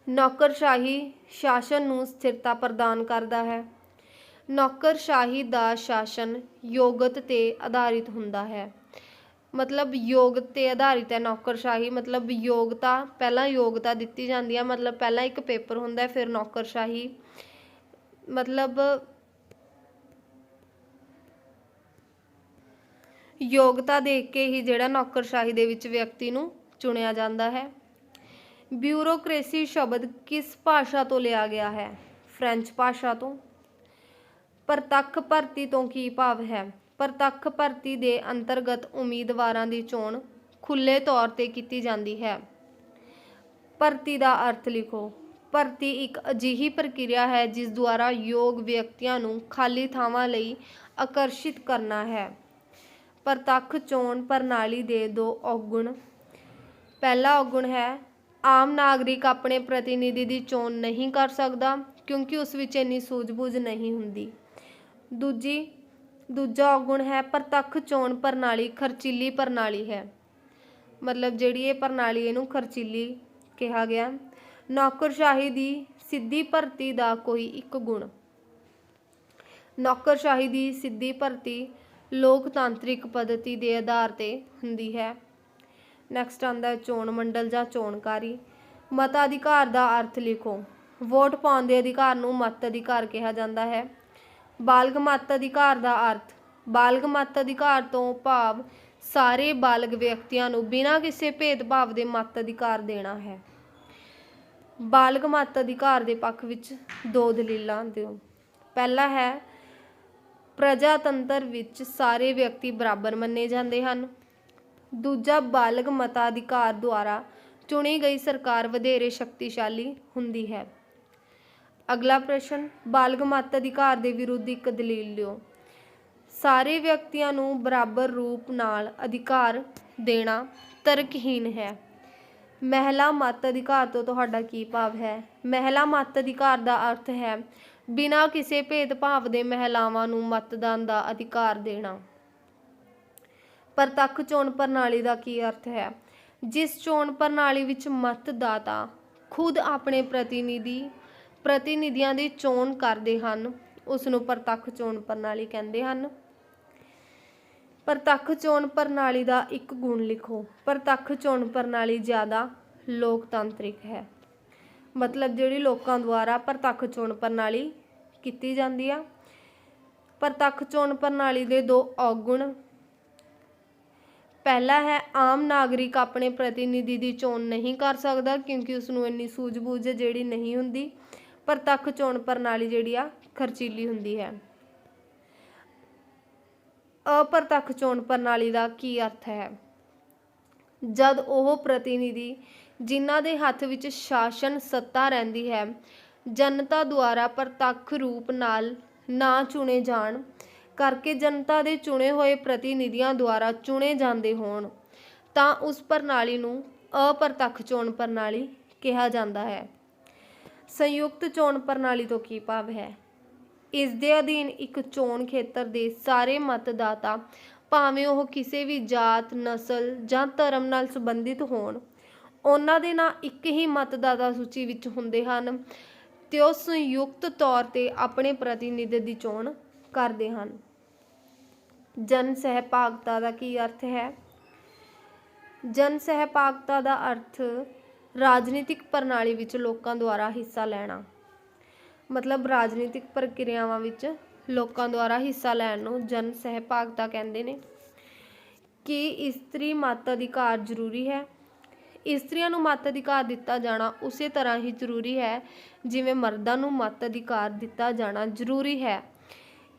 ਨੌਕਰਸ਼ਾਹੀ ਸ਼ਾਸਨ ਨੂੰ ਸਥਿਰਤਾ ਪ੍ਰਦਾਨ ਕਰਦਾ ਹੈ। ਨੌਕਰਸ਼ਾਹੀ ਦਾ ਸ਼ਾਸਨ ਯੋਗਤ ਤੇ ਆਧਾਰਿਤ ਹੁੰਦਾ ਹੈ। ਮਤਲਬ ਯੋਗ ਤੇ ਆਧਾਰਿਤ ਹੈ ਨੌਕਰਸ਼ਾਹੀ। ਮਤਲਬ ਪਹਿਲਾਂ ਯੋਗਤਾ ਦਿੱਤੀ ਜਾਂਦੀ ਹੈ। ਮਤਲਬ ਪਹਿਲਾਂ ਇੱਕ ਪੇਪਰ ਹੁੰਦਾ ਫਿਰ ਨੌਕਰਸ਼ਾਹੀ ਮਤਲਬ ਯੋਗਤਾ ਦੇਖ ਕੇ ਹੀ ਜਿਹੜਾ ਨੌਕਰਸ਼ਾਹੀ ਦੇ ਵਿੱਚ ਵਿਅਕਤੀ ਨੂੰ ਚੁਣਿਆ ਜਾਂਦਾ ਹੈ। ਬਿਊਰੋਕ੍ਰੇਸੀ ਸ਼ਬਦ ਕਿਸ ਭਾਸ਼ਾ ਤੋਂ ਲਿਆ ਗਿਆ ਹੈ? ਫ੍ਰੈਂਚ ਭਾਸ਼ਾ ਤੋਂ। ਪ੍ਰਤੱਖ ਭਰਤੀ ਤੋਂ ਕੀ ਭਾਵ ਹੈ? ਪ੍ਰਤੱਖ ਭਰਤੀ ਦੇ ਅੰਤਰਗਤ ਉਮੀਦਵਾਰਾਂ ਦੀ ਚੋਣ ਖੁੱਲ੍ਹੇ ਤੌਰ ਤੇ ਕੀਤੀ ਜਾਂਦੀ ਹੈ। ਭਰਤੀ ਦਾ ਅਰਥ ਲਿਖੋ। ਭਰਤੀ ਇੱਕ ਅਜਿਹੀ ਪ੍ਰਕਿਰਿਆ ਹੈ ਜਿਸ ਦੁਆਰਾ ਯੋਗ ਵਿਅਕਤੀਆਂ ਨੂੰ ਖਾਲੀ ਥਾਵਾਂ ਲਈ ਆਕਰਸ਼ਿਤ ਕਰਨਾ ਹੈ। ਪ੍ਰਤੱਖ ਚੋਣ ਪ੍ਰਣਾਲੀ ਦੇ 2 ਔਗੁਣ। ਪਹਿਲਾ ਔਗੁਣ ਹੈ ਆਮ ਨਾਗਰਿਕ ਆਪਣੇ ਪ੍ਰਤੀਨਿਧੀ ਦੀ ਚੋਣ ਨਹੀਂ ਕਰ ਸਕਦਾ ਕਿਉਂਕਿ ਉਸ ਵਿੱਚ ਇੰਨੀ ਸੂਝ-ਬੂਝ ਨਹੀਂ ਹੁੰਦੀ। ਦੂਜਾ ਔਗੁਣ ਹੈ ਪ੍ਰਤੱਖ ਚੋਣ ਪ੍ਰਣਾਲੀ ਖਰਚੀਲੀ ਪ੍ਰਣਾਲੀ ਹੈ। ਮਤਲਬ ਜਿਹੜੀ ਇਹ ਪ੍ਰਣਾਲੀ ਇਹਨੂੰ ਖਰਚੀਲੀ ਕਿਹਾ ਗਿਆ। ਨੌਕਰਸ਼ਾਹੀ ਦੀ ਸਿੱਧੀ ਭਰਤੀ ਦਾ ਕੋਈ ਇੱਕ ਗੁਣ। ਨੌਕਰਸ਼ਾਹੀ ਦੀ ਸਿੱਧੀ ਭਰਤੀ ਲੋਕਤਾਂਤਰਿਕ ਪੱਧਤੀ ਦੇ ਆਧਾਰ ਤੇ ਹੁੰਦੀ ਹੈ। ਨੈਕਸਟ ਆਉਂਦਾ ਚੋਣ ਮੰਡਲ ਜਾਂ ਚੋਣਕਾਰੀ। ਮਤਾਧਿਕਾਰ ਦਾ ਅਰਥ ਲਿਖੋ। ਵੋਟ ਪਾਉਣ ਦੇ ਅਧਿਕਾਰ ਨੂੰ ਮਤ ਅਧਿਕਾਰ ਕਿਹਾ ਜਾਂਦਾ ਹੈ। ਬਾਲਗ ਮਤ ਅਧਿਕਾਰ ਦਾ ਅਰਥ। ਬਾਲਗ ਮਤ ਅਧਿਕਾਰ ਤੋਂ ਭਾਵ ਸਾਰੇ ਬਾਲਗ ਵਿਅਕਤੀਆਂ ਨੂੰ ਬਿਨਾਂ ਕਿਸੇ ਭੇਦਭਾਵ ਦੇ ਮਤ ਅਧਿਕਾਰ ਦੇਣਾ ਹੈ। ਬਾਲਗ ਮਤ ਅਧਿਕਾਰ ਦੇ ਪੱਖ ਵਿੱਚ 2 ਦਲੀਲਾਂ ਦਿਓ। ਪਹਿਲਾ ਹੈ ਪ੍ਰਜਾਤੰਤਰ ਵਿੱਚ ਸਾਰੇ ਵਿਅਕਤੀ ਬਰਾਬਰ ਮੰਨੇ ਜਾਂਦੇ ਹਨ। ਦੂਜਾ ਬਾਲਗ ਮਤਾਧਿਕਾਰ ਦੁਆਰਾ ਚੁਣੀ ਗਈ ਸਰਕਾਰ ਵਧੇਰੇ ਸ਼ਕਤੀਸ਼ਾਲੀ ਹੁੰਦੀ ਹੈ। ਅਗਲਾ ਪ੍ਰਸ਼ਨ ਬਾਲਗ ਮਤ ਅਧਿਕਾਰ ਦੇ ਵਿਰੁੱਧ ਇੱਕ ਦਲੀਲ ਦਿਓ। ਸਾਰੇ ਵਿਅਕਤੀਆਂ ਨੂੰ ਬਰਾਬਰ ਰੂਪ ਨਾਲ ਅਧਿਕਾਰ ਦੇਣਾ ਤਰਕਹੀਣ ਹੈ। ਮਹਿਲਾ ਮਤ ਅਧਿਕਾਰ ਤੋਂ ਤੁਹਾਡਾ ਕੀ ਭਾਵ ਹੈ? ਮਹਿਲਾ ਮਤ ਅਧਿਕਾਰ ਦਾ ਅਰਥ ਹੈ ਬਿਨਾਂ ਕਿਸੇ ਭੇਦਭਾਵ ਦੇ ਮਹਿਲਾਵਾਂ ਨੂੰ ਮਤਦਾਨ ਦਾ ਅਧਿਕਾਰ ਦੇਣਾ। ਪ੍ਰਤੱਖ ਚੋਣ ਪ੍ਰਣਾਲੀ ਦਾ ਕੀ ਅਰਥ ਹੈ? ਜਿਸ ਚੋਣ ਪ੍ਰਣਾਲੀ ਵਿੱਚ ਮਤਦਾਤਾ ਖੁਦ ਆਪਣੇ ਪ੍ਰਤੀਨਿਧੀਆਂ ਦੀ ਚੋਣ ਕਰਦੇ ਹਨ ਉਸ ਨੂੰ ਪ੍ਰਤੱਖ ਚੋਣ ਪ੍ਰਣਾਲੀ ਕਹਿੰਦੇ ਹਨ। ਪ੍ਰਤੱਖ ਚੋਣ ਪ੍ਰਣਾਲੀ ਦਾ ਇੱਕ ਗੁਣ ਲਿਖੋ। ਪ੍ਰਤੱਖ ਚੋਣ ਪ੍ਰਣਾਲੀ ਜ਼ਿਆਦਾ ਲੋਕਤਾਂਤਰਿਕ ਹੈ। ਮਤਲਬ ਜਿਹੜੀ ਲੋਕਾਂ ਦੁਆਰਾ ਪ੍ਰਤੱਖ ਚੋਣ ਪ੍ਰਣਾਲੀ ਕੀਤੀ ਜਾਂਦੀ ਆ। ਪ੍ਰਤੱਖ ਚੋਣ ਪ੍ਰਣਾਲੀ ਦੇ 2 ਔਗੁਣ। ਪਹਿਲਾ ਹੈ ਆਮ ਨਾਗਰਿਕ ਆਪਣੇ ਪ੍ਰਤੀਨਿਧੀ ਦੀ ਚੋਣ ਨਹੀਂ ਕਰ ਸਕਦਾ ਕਿਉਂਕਿ ਉਸ ਨੂੰ ਇੰਨੀ ਸੂਝ-ਬੂਝ ਜਿਹੜੀ ਨਹੀਂ ਹੁੰਦੀ। ਪ੍ਰਤੱਖ ਚੋਣ ਪ੍ਰਣਾਲੀ ਜਿਹੜੀ ਆ ਖਰਚੀਲੀ ਹੁੰਦੀ ਹੈ। ਅਪ੍ਰਤੱਖ ਚੋਣ ਪ੍ਰਣਾਲੀ ਦਾ ਕੀ ਅਰਥ ਹੈ? ਜਦ ਉਹ ਪ੍ਰਤੀਨਿਧੀ ਜਿਨ੍ਹਾਂ ਦੇ ਹੱਥ ਵਿੱਚ ਸ਼ਾਸਨ ਸੱਤਾ ਰਹਿੰਦੀ ਹੈ ਜਨਤਾ ਦੁਆਰਾ ਪ੍ਰਤੱਖ ਰੂਪ ਨਾਲ ਨਾ ਚੁਣੇ ਜਾਣ ਕਰਕੇ ਜਨਤਾ ਦੇ ਚੁਣੇ ਹੋਏ ਪ੍ਰਤੀਨਿਧੀਆਂ ਦੁਆਰਾ ਚੁਣੇ ਜਾਂਦੇ ਹੋਣ ਤਾਂ ਉਸ ਪ੍ਰਣਾਲੀ ਨੂੰ ਅਪ੍ਰਤੱਖ ਚੋਣ ਪ੍ਰਣਾਲੀ ਕਿਹਾ ਜਾਂਦਾ ਹੈ। ਸੰਯੁਕਤ ਚੋਣ ਪ੍ਰਣਾਲੀ ਤੋਂ ਕੀ ਭਾਵ ਹੈ? ਇਸ ਦੇ ਅਧੀਨ ਇੱਕ ਚੋਣ ਖੇਤਰ ਦੇ ਸਾਰੇ ਮਤਦਾਤਾ ਭਾਵੇਂ ਉਹ ਕਿਸੇ ਵੀ ਜਾਤ, ਨਸਲ ਜਾਂ ਧਰਮ ਨਾਲ ਸੰਬੰਧਿਤ ਹੋਣ ਉਹਨਾਂ ਦੇ ਨਾਂ ਇੱਕ ਹੀ ਮਤਦਾਤਾ ਸੂਚੀ ਵਿੱਚ ਹੁੰਦੇ ਹਨ ਤੇ ਉਹ ਸੰਯੁਕਤ ਤੌਰ ਤੇ ਆਪਣੇ ਪ੍ਰਤੀਨਿਧੀ ਦੀ ਚੋਣ ਕਰਦੇ ਹਨ। ਜਨ ਸਹਿਭਾਗਤਾ ਦਾ ਕੀ ਅਰਥ ਹੈ? ਜਨ ਸਹਿਭਾਗਤਾ ਦਾ ਅਰਥ ਰਾਜਨੀਤਿਕ ਪ੍ਰਣਾਲੀ ਵਿੱਚ ਲੋਕਾਂ ਦੁਆਰਾ ਹਿੱਸਾ ਲੈਣਾ। ਮਤਲਬ ਰਾਜਨੀਤਿਕ ਪ੍ਰਕਿਰਿਆਵਾਂ ਵਿੱਚ ਲੋਕਾਂ ਦੁਆਰਾ ਹਿੱਸਾ ਲੈਣ ਨੂੰ ਜਨ ਸਹਿਭਾਗਤਾ ਕਹਿੰਦੇ ਨੇ। ਕੀ ਇਸਤਰੀ ਮਤ ਅਧਿਕਾਰ ਜ਼ਰੂਰੀ ਹੈ? ਇਸਤਰੀਆਂ ਨੂੰ ਮਤ ਅਧਿਕਾਰ ਦਿੱਤਾ ਜਾਣਾ ਉਸੇ ਤਰ੍ਹਾਂ ਹੀ ਜ਼ਰੂਰੀ ਹੈ ਜਿਵੇਂ ਮਰਦਾਂ ਨੂੰ ਮਤ ਅਧਿਕਾਰ ਦਿੱਤਾ ਜਾਣਾ ਜ਼ਰੂਰੀ ਹੈ।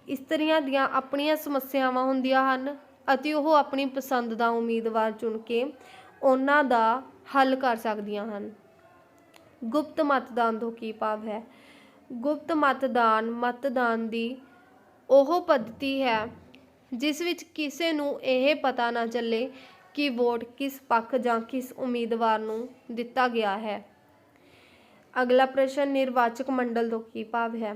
ਇਸਤਰੀਆਂ ਦੀਆਂ ਆਪਣੀਆਂ ਸਮੱਸਿਆਵਾਂ ਹੁੰਦੀਆਂ ਹਨ ਅਤੇ ਉਹ ਆਪਣੀ ਪਸੰਦ ਦਾ ਉਮੀਦਵਾਰ ਚੁਣ ਕੇ ਉਹਨਾਂ ਦਾ ਹੱਲ ਕਰ ਸਕਦੀਆਂ ਹਨ। ਗੁਪਤ ਮਤਦਾਨ ਤੋਂ ਕੀ ਭਾਵ ਹੈ? ਗੁਪਤ ਮਤਦਾਨ ਦੀ ਉਹ ਪੱਧਤੀ ਹੈ ਜਿਸ ਵਿੱਚ ਕਿਸੇ ਨੂੰ ਇਹ ਪਤਾ ਨਾ ਚੱਲੇ ਕਿ ਵੋਟ ਕਿਸ ਪੱਖ ਜਾਂ ਕਿਸ ਉਮੀਦਵਾਰ ਨੂੰ ਦਿੱਤਾ ਗਿਆ ਹੈ। ਅਗਲਾ ਪ੍ਰਸ਼ਨ ਨਿਰਵਾਚਕ ਮੰਡਲ ਤੋਂ ਕੀ ਭਾਵ ਹੈ?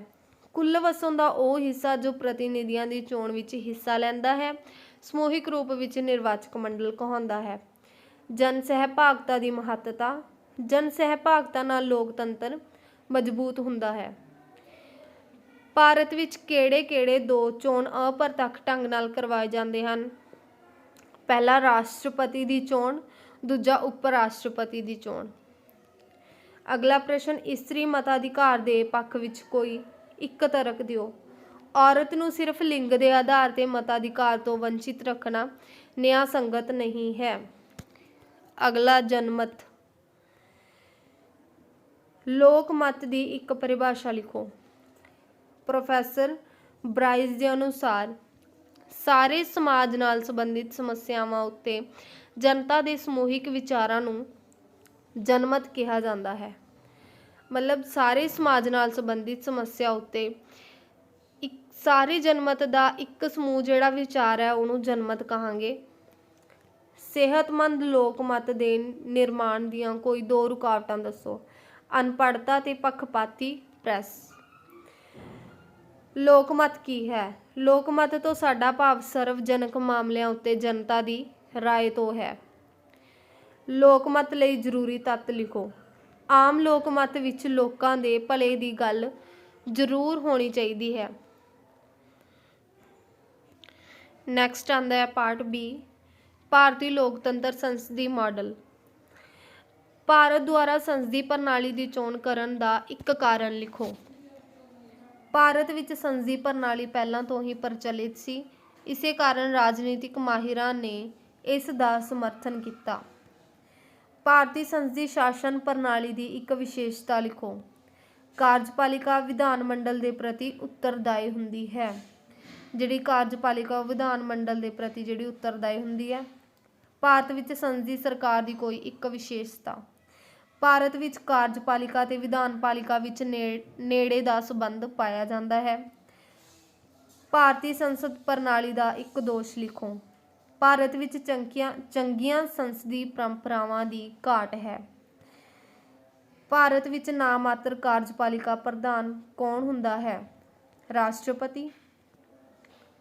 ਕੁੱਲ ਵਸੋਂ ਦਾ ਉਹ ਹਿੱਸਾ ਜੋ ਪ੍ਰਤੀਨਿਧੀਆਂ ਦੀ ਚੋਣ ਵਿੱਚ ਹਿੱਸਾ ਲੈਂਦਾ ਹੈ ਸਮੂਹਿਕ ਰੂਪ ਵਿੱਚ ਨਿਰਵਾਚਕ ਮੰਡਲ ਕਹਾਉਂਦਾ ਹੈ। ਜਨ ਸਹਿਭਾਗਤਾ ਦੀ ਮਹੱਤਤਾ। ਜਨ ਸਹਿਭਾਗਤਾ ਨਾਲ ਲੋਕਤੰਤਰ ਮਜ਼ਬੂਤ ਹੁੰਦਾ ਹੈ। ਭਾਰਤ ਵਿੱਚ ਕਿਹੜੇ 2 ਚੋਣ ਅਪ੍ਰਤੱਖ ਢੰਗ ਨਾਲ ਕਰਵਾਏ ਜਾਂਦੇ ਹਨ? ਪਹਿਲਾ ਰਾਸ਼ਟਰਪਤੀ ਦੀ ਚੋਣ, ਦੂਜਾ ਉਪ ਰਾਸ਼ਟਰਪਤੀ ਦੀ ਚੋਣ। ਅਗਲਾ ਪ੍ਰਸ਼ਨ ਇਸਤਰੀ ਮਤਾਧਿਕਾਰ ਦੇ ਪੱਖ ਵਿੱਚ ਕੋਈ ਇੱਕ ਤਰਕ ਦਿਓ। ਔਰਤ ਨੂੰ ਸਿਰਫ ਲਿੰਗ ਦੇ ਆਧਾਰ ਤੇ ਮਤਾਧਿਕਾਰ ਤੋਂ ਵੰਚਿਤ ਰੱਖਣਾ ਨਿਆਂ ਸੰਗਤ ਨਹੀਂ ਹੈ। ਅਗਲਾ ਜਨਮਤ। ਲੋਕ ਮਤ ਦੀ ਇੱਕ ਪਰਿਭਾਸ਼ਾ ਲਿਖੋ। ਪ੍ਰੋਫੈਸਰ ਬਰਾਈਸ ਦੇ ਅਨੁਸਾਰ ਸਾਰੇ ਸਮਾਜ ਨਾਲ ਸੰਬੰਧਿਤ ਸਮੱਸਿਆਵਾਂ ਉੱਤੇ ਜਨਤਾ ਦੇ ਸਮੂਹਿਕ ਵਿਚਾਰਾਂ ਨੂੰ ਜਨਮਤ ਕਿਹਾ ਜਾਂਦਾ ਹੈ। ਮਤਲਬ ਸਾਰੇ ਸਮਾਜ ਨਾਲ ਸੰਬੰਧਿਤ ਸਮੱਸਿਆ ਉੱਤੇ ਇੱਕ ਸਾਰੇ ਜਨਮਤ ਦਾ ਇੱਕ ਸਮੂਹ ਜਿਹੜਾ ਵਿਚਾਰ ਹੈ ਉਹਨੂੰ ਜਨਮਤ ਕਹਾਂਗੇ। ਸਿਹਤਮੰਦ ਲੋਕ ਮਤ ਦੇ ਨਿਰਮਾਣ ਦੀਆਂ ਕੋਈ 2 ਰੁਕਾਵਟਾਂ ਦੱਸੋ। ਅਨਪੜ੍ਹਤਾ ਤੇ ਪੱਖਪਾਤੀ ਪ੍ਰੈਸ। ਲੋਕਮਤ ਕੀ ਹੈ? ਲੋਕਮਤ ਤੋਂ ਸਾਡਾ ਭਾਵ ਸਰਵਜਨਕ ਮਾਮਲਿਆਂ ਉੱਤੇ ਜਨਤਾ ਦੀ ਰਾਏ ਤੋਂ ਹੈ। ਲੋਕਮਤ ਲਈ ਜ਼ਰੂਰੀ ਤੱਤ ਲਿਖੋ। ਆਮ ਲੋਕਮਤ ਵਿੱਚ ਲੋਕਾਂ ਦੇ ਭਲੇ ਦੀ ਗੱਲ ਜ਼ਰੂਰ ਹੋਣੀ ਚਾਹੀਦੀ ਹੈ। ਨੈਕਸਟ ਆਉਂਦਾ ਹੈ ਪਾਰਟ ਬੀ, ਭਾਰਤੀ ਲੋਕਤੰਤਰ ਸੰਸਦੀ ਮਾਡਲ। ਭਾਰਤ ਦੁਆਰਾ ਸੰਸਦੀ ਪ੍ਰਣਾਲੀ ਦੀ ਚੋਣ ਕਰਨ ਦਾ ਇੱਕ ਕਾਰਨ ਲਿਖੋ। ਭਾਰਤ ਵਿੱਚ ਸੰਸਦੀ ਪ੍ਰਣਾਲੀ ਪਹਿਲਾਂ ਤੋਂ ਹੀ ਪ੍ਰਚਲਿਤ ਸੀ, ਇਸੇ ਕਾਰਨ ਰਾਜਨੀਤਿਕ ਮਾਹਿਰਾਂ ਨੇ ਇਸ ਦਾ ਸਮਰਥਨ ਕੀਤਾ। ਭਾਰਤੀ ਸੰਸਦੀ ਸ਼ਾਸਨ ਪ੍ਰਣਾਲੀ ਦੀ ਇੱਕ ਵਿਸ਼ੇਸ਼ਤਾ ਲਿਖੋ। ਕਾਰਜਪਾਲਿਕਾ ਵਿਧਾਨ ਮੰਡਲ ਦੇ ਪ੍ਰਤੀ ਉੱਤਰਦਾਈ ਹੁੰਦੀ ਹੈ। ਜਿਹੜੀ ਕਾਰਜਪਾਲਿਕਾ ਵਿਧਾਨ ਮੰਡਲ ਦੇ ਪ੍ਰਤੀ ਜਿਹੜੀ ਉੱਤਰਦਾਈ ਹੁੰਦੀ ਹੈ। ਭਾਰਤ ਵਿੱਚ ਸੰਸਦੀ ਸਰਕਾਰ ਦੀ ਕੋਈ ਇੱਕ ਵਿਸ਼ੇਸ਼ਤਾ। ਭਾਰਤ ਵਿੱਚ ਕਾਰਜਪਾਲਿਕਾ ਤੇ ਵਿਧਾਨਪਾਲਿਕਾ ਵਿੱਚ ਨੇੜੇ ਦਾ ਸੰਬੰਧ ਪਾਇਆ ਜਾਂਦਾ ਹੈ। ਭਾਰਤੀ ਸੰਸਦ ਪ੍ਰਣਾਲੀ ਦਾ ਇੱਕ ਦੋਸ਼ ਲਿਖੋ। ਭਾਰਤ ਵਿੱਚ ਚੰਗੀਆਂ ਸੰਸਦੀ ਪਰੰਪਰਾਵਾਂ ਦੀ ਘਾਟ ਹੈ। ਭਾਰਤ ਵਿੱਚ ਨਾਮਾਤਰ ਕਾਰਜਪਾਲਿਕਾ ਪ੍ਰਧਾਨ ਕੌਣ ਹੁੰਦਾ ਹੈ? ਰਾਸ਼ਟਰਪਤੀ।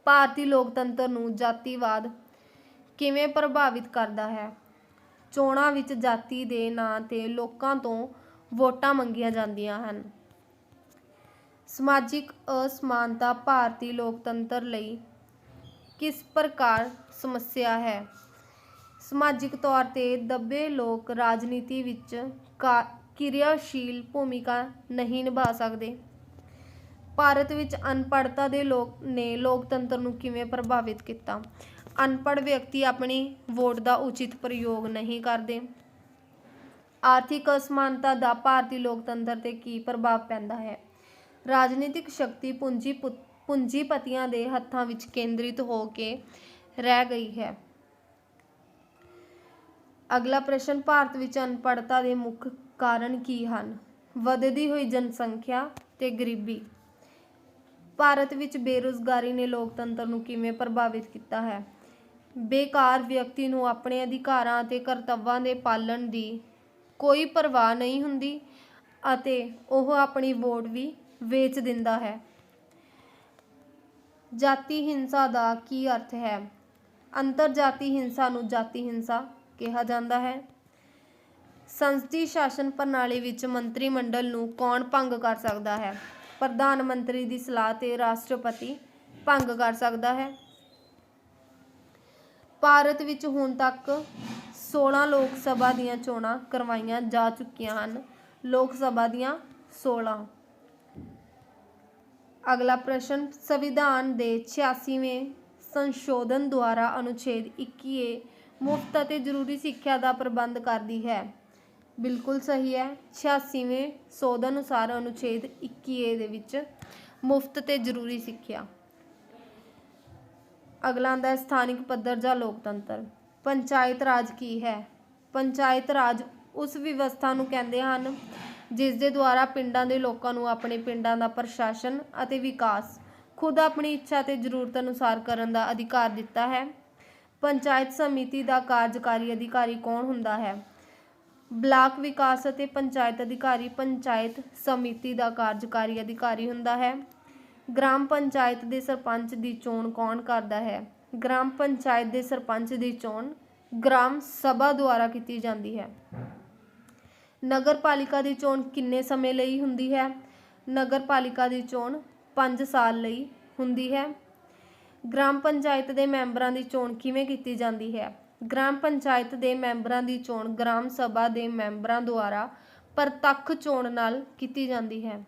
ਭਾਰਤੀ ਲੋਕਤੰਤਰ ਨੂੰ ਜਾਤੀਵਾਦ ਕਿਵੇਂ ਪ੍ਰਭਾਵਿਤ ਕਰਦਾ ਹੈ? ਚੋਣਾਂ ਵਿੱਚ ਜਾਤੀ ਦੇ ਨਾਂ ਤੇ ਲੋਕਾਂ ਤੋਂ ਵੋਟਾਂ ਮੰਗੀਆਂ ਜਾਂਦੀਆਂ ਹਨ। ਸਮਾਜਿਕ ਅਸਮਾਨਤਾ ਭਾਰਤੀ ਲੋਕਤੰਤਰ ਲਈ ਕਿਸ ਪ੍ਰਕਾਰ ਸਮੱਸਿਆ ਹੈ? ਸਮਾਜਿਕ ਤੌਰ ਤੇ ਦੱਬੇ ਲੋਕ ਰਾਜਨੀਤੀ ਵਿੱਚ ਕਿਰਿਆਸ਼ੀਲ ਭੂਮਿਕਾ ਨਹੀਂ ਨਿਭਾ ਸਕਦੇ। ਭਾਰਤ ਵਿੱਚ ਅਨਪੜ੍ਹਤਾ ਦੇ ਲੋਕ ਨੇ ਲੋਕਤੰਤਰ ਨੂੰ ਕਿਵੇਂ ਪ੍ਰਭਾਵਿਤ ਕੀਤਾ? ਅਨਪੜ੍ਹ ਵਿਅਕਤੀ ਆਪਣੀ ਵੋਟ ਦਾ ਉਚਿਤ ਪ੍ਰਯੋਗ ਨਹੀਂ ਕਰਦੇ। ਆਰਥਿਕ ਅਸਮਾਨਤਾ ਦਾ ਭਾਰਤੀ ਲੋਕਤੰਤਰ ਤੇ ਕੀ ਪ੍ਰਭਾਵ ਪੈਂਦਾ ਹੈ? ਰਾਜਨੀਤਿਕ ਸ਼ਕਤੀ ਪੂੰਜੀਪਤੀਆਂ ਦੇ ਹੱਥਾਂ ਵਿੱਚ ਕੇਂਦਰਿਤ ਹੋ ਕੇ ਰਹਿ ਗਈ ਹੈ। ਅਗਲਾ ਪ੍ਰਸ਼ਨ, ਭਾਰਤ ਵਿੱਚ ਅਨਪੜ੍ਹਤਾ ਦੇ ਮੁੱਖ ਕਾਰਨ ਕੀ ਹਨ? ਵਧਦੀ ਹੋਈ ਜਨਸੰਖਿਆ ਤੇ ਗਰੀਬੀ। ਭਾਰਤ ਵਿੱਚ ਬੇਰੁਜ਼ਗਾਰੀ ਨੇ ਲੋਕਤੰਤਰ ਨੂੰ ਕਿਵੇਂ ਪ੍ਰਭਾਵਿਤ ਕੀਤਾ ਹੈ? ਬੇਕਾਰ ਵਿਅਕਤੀ ਨੂੰ ਆਪਣੇ ਅਧਿਕਾਰਾਂ ਅਤੇ ਕਰਤੱਵਾਂ ਦੇ ਪਾਲਣ ਦੀ ਕੋਈ ਪਰਵਾਹ ਨਹੀਂ ਹੁੰਦੀ ਅਤੇ ਉਹ ਆਪਣੀ ਵੋਟ ਵੀ ਵੇਚ ਦਿੰਦਾ ਹੈ। ਜਾਤੀ ਹਿੰਸਾ ਦਾ ਕੀ ਅਰਥ ਹੈ? ਅੰਤਰਜਾਤੀ ਹਿੰਸਾ ਨੂੰ ਜਾਤੀ ਹਿੰਸਾ ਕਿਹਾ ਜਾਂਦਾ ਹੈ। ਸੰਸਦੀ ਸ਼ਾਸਨ ਪ੍ਰਣਾਲੀ ਵਿੱਚ ਮੰਤਰੀ ਮੰਡਲ ਨੂੰ ਕੌਣ ਭੰਗ ਕਰ ਸਕਦਾ ਹੈ? ਪ੍ਰਧਾਨ ਮੰਤਰੀ ਦੀ ਸਲਾਹ ਤੇ ਰਾਸ਼ਟਰਪਤੀ ਭੰਗ ਕਰ ਸਕਦਾ ਹੈ। ਭਾਰਤ ਵਿੱਚ ਹੁਣ ਤੱਕ 16 ਲੋਕ ਸਭਾ ਦੀਆਂ ਚੋਣਾਂ ਕਰਵਾਈਆਂ ਜਾ ਚੁੱਕੀਆਂ ਹਨ। ਲੋਕ ਸਭਾ ਦੀਆਂ 16। ਅਗਲਾ ਪ੍ਰਸ਼ਨ, ਸੰਵਿਧਾਨ ਦੇ 86ਵੇਂ ਸੰਸ਼ੋਧਨ ਦੁਆਰਾ ਅਨੁਛੇਦ 21A ਮੁਫਤ ਅਤੇ ਜ਼ਰੂਰੀ ਸਿੱਖਿਆ ਦਾ ਪ੍ਰਬੰਧ ਕਰਦੀ ਹੈ। ਬਿਲਕੁਲ ਸਹੀ ਹੈ। 86ਵੇਂ ਸੋਧ ਅਨੁਸਾਰ ਅਨੁਛੇਦ 21A ਦੇ ਵਿੱਚ ਮੁਫਤ ਤੇ ਜ਼ਰੂਰੀ ਸਿੱਖਿਆ। ਅਗਲਾ ਆਉਂਦਾ ਹੈ ਸਥਾਨਿਕ ਪੱਧਰ ਜਾਂ ਲੋਕਤੰਤਰ। ਪੰਚਾਇਤ ਰਾਜ ਕੀ ਹੈ? ਪੰਚਾਇਤ ਰਾਜ ਉਸ ਵਿਵਸਥਾ ਨੂੰ ਕਹਿੰਦੇ ਹਨ ਜਿਸ ਦੇ ਦੁਆਰਾ ਪਿੰਡਾਂ ਦੇ ਲੋਕਾਂ ਨੂੰ ਆਪਣੇ ਪਿੰਡਾਂ ਦਾ ਪ੍ਰਸ਼ਾਸਨ ਅਤੇ ਵਿਕਾਸ ਖੁਦ ਆਪਣੀ ਇੱਛਾ ਤੇ ਜ਼ਰੂਰਤ ਅਨੁਸਾਰ ਕਰਨ ਦਾ ਅਧਿਕਾਰ ਦਿੱਤਾ ਹੈ। ਪੰਚਾਇਤ ਸਮਿਤੀ ਦਾ ਕਾਰਜਕਾਰੀ ਅਧਿਕਾਰੀ ਕੌਣ ਹੁੰਦਾ ਹੈ? ਬਲਾਕ ਵਿਕਾਸ ਅਤੇ ਪੰਚਾਇਤ ਅਧਿਕਾਰੀ ਪੰਚਾਇਤ ਸਮਿਤੀ ਦਾ ਕਾਰਜਕਾਰੀ ਅਧਿਕਾਰੀ ਹੁੰਦਾ ਹੈ। ਗ੍ਰਾਮ ਪੰਚਾਇਤ ਦੇ ਸਰਪੰਚ ਦੀ ਚੋਣ ਕੌਣ ਕਰਦਾ ਹੈ? ਗ੍ਰਾਮ ਪੰਚਾਇਤ ਦੇ ਸਰਪੰਚ ਦੀ ਚੋਣ ਗ੍ਰਾਮ ਸਭਾ ਦੁਆਰਾ ਕੀਤੀ ਜਾਂਦੀ ਹੈ। ਨਗਰ ਪਾਲਿਕਾ ਦੀ ਚੋਣ ਕਿੰਨੇ ਸਮੇਂ ਲਈ ਹੁੰਦੀ ਹੈ? ਨਗਰ ਪਾਲਿਕਾ ਦੀ ਚੋਣ 5 ਸਾਲ ਲਈ ਹੁੰਦੀ ਹੈ। ਗ੍ਰਾਮ ਪੰਚਾਇਤ ਦੇ ਮੈਂਬਰਾਂ ਦੀ ਚੋਣ ਕਿਵੇਂ ਕੀਤੀ ਜਾਂਦੀ ਹੈ? ਗ੍ਰਾਮ ਪੰਚਾਇਤ ਦੇ ਮੈਂਬਰਾਂ ਦੀ ਚੋਣ ਗ੍ਰਾਮ ਸਭਾ ਦੇ ਮੈਂਬਰਾਂ ਦੁਆਰਾ ਪ੍ਰਤੱਖ ਚੋਣ ਨਾਲ ਕੀਤੀ ਜਾਂਦੀ ਹੈ।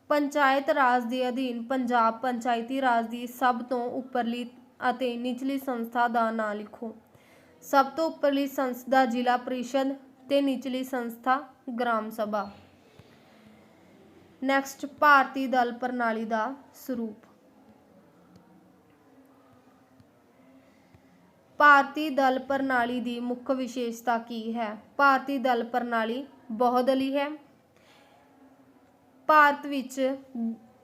ਪੰਚਾਇਤ ਰਾਜ ਦੇ ਅਧੀਨ ਪੰਜਾਬ ਪੰਚਾਇਤੀ ਰਾਜ ਦੀ ਸਭ ਤੋਂ ਉੱਪਰਲੀ ਅਤੇ ਨਿਚਲੀ ਸੰਸਥਾ ਦਾ ਨਾਂ ਲਿਖੋ। ਸਭ ਤੋਂ ਉੱਪਰਲੀ ਸੰਸਥਾ ਜ਼ਿਲ੍ਹਾ ਪ੍ਰੀਸ਼ਦ ਤੇ ਨਿਚਲੀ ਸੰਸਥਾ ਗ੍ਰਾਮ ਸਭਾ। ਨੈਕਸਟ, ਭਾਰਤੀ ਦਲ ਪ੍ਰਣਾਲੀ ਦਾ ਸਰੂਪ। ਭਾਰਤੀ ਦਲ ਪ੍ਰਣਾਲੀ ਦੀ ਮੁੱਖ ਵਿਸ਼ੇਸ਼ਤਾ ਕੀ ਹੈ? ਭਾਰਤੀ ਦਲ ਪ੍ਰਣਾਲੀ ਬਹੁਦਲੀ ਹੈ। ਭਾਰਤ ਵਿੱਚ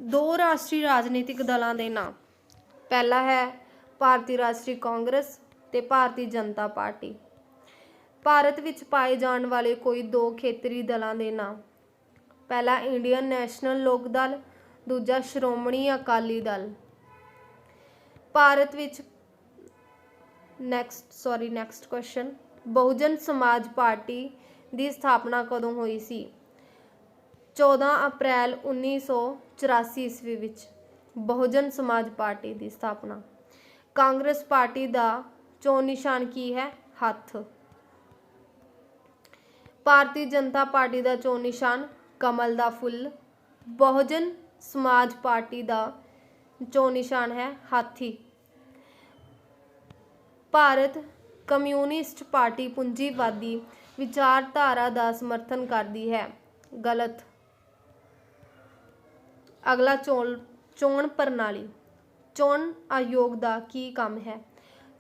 ਦੋ ਰਾਸ਼ਟਰੀ ਰਾਜਨੀਤਿਕ ਦਲਾਂ ਦੇ ਨਾਮ, ਪਹਿਲਾ ਹੈ ਭਾਰਤੀ ਰਾਸ਼ਟਰੀ ਕਾਂਗਰਸ ਤੇ ਭਾਰਤੀ ਜਨਤਾ ਪਾਰਟੀ। ਭਾਰਤ ਵਿੱਚ ਪਾਏ ਜਾਣ ਵਾਲੇ ਕੋਈ ਦੋ ਖੇਤਰੀ ਦਲਾਂ ਦੇ ਨਾਮ, ਪਹਿਲਾ ਇੰਡੀਅਨ ਨੈਸ਼ਨਲ ਲੋਕ ਦਲ, ਦੂਜਾ ਸ਼੍ਰੋਮਣੀ ਅਕਾਲੀ ਦਲ। ਭਾਰਤ ਵਿੱਚ ਨੈਕਸਟ ਕੁਐਸਚਨ, ਬਹੁਜਨ ਸਮਾਜ ਪਾਰਟੀ ਦੀ ਸਥਾਪਨਾ ਕਦੋਂ ਹੋਈ ਸੀ? 14 ਅਪ੍ਰੈਲ 1984 ਈਸਵੀ ਵਿੱਚ ਬਹੁਜਨ ਸਮਾਜ ਪਾਰਟੀ ਦੀ ਸਥਾਪਨਾ। ਕਾਂਗਰਸ ਪਾਰਟੀ ਦਾ ਚੋਣ ਨਿਸ਼ਾਨ ਕੀ ਹੈ? ਹੱਥ। ਭਾਰਤੀ ਜਨਤਾ ਪਾਰਟੀ ਦਾ ਚੋਣ ਨਿਸ਼ਾਨ ਕਮਲ ਦਾ ਫੁੱਲ। ਬਹੁਜਨ ਸਮਾਜ ਪਾਰਟੀ ਦਾ ਚੋਣ ਨਿਸ਼ਾਨ ਹੈ ਹਾਥੀ। ਭਾਰਤ ਕਮਿਊਨਿਸਟ ਪਾਰਟੀ ਪੂੰਜੀਵਾਦੀ ਵਿਚਾਰਧਾਰਾ ਦਾ ਸਮਰਥਨ ਕਰਦੀ ਹੈ। ਗਲਤ। ਅਗਲਾ ਚੋਣ ਪ੍ਰਣਾਲੀ। ਚੋਣ ਆਯੋਗ ਦਾ ਕੀ ਕੰਮ ਹੈ?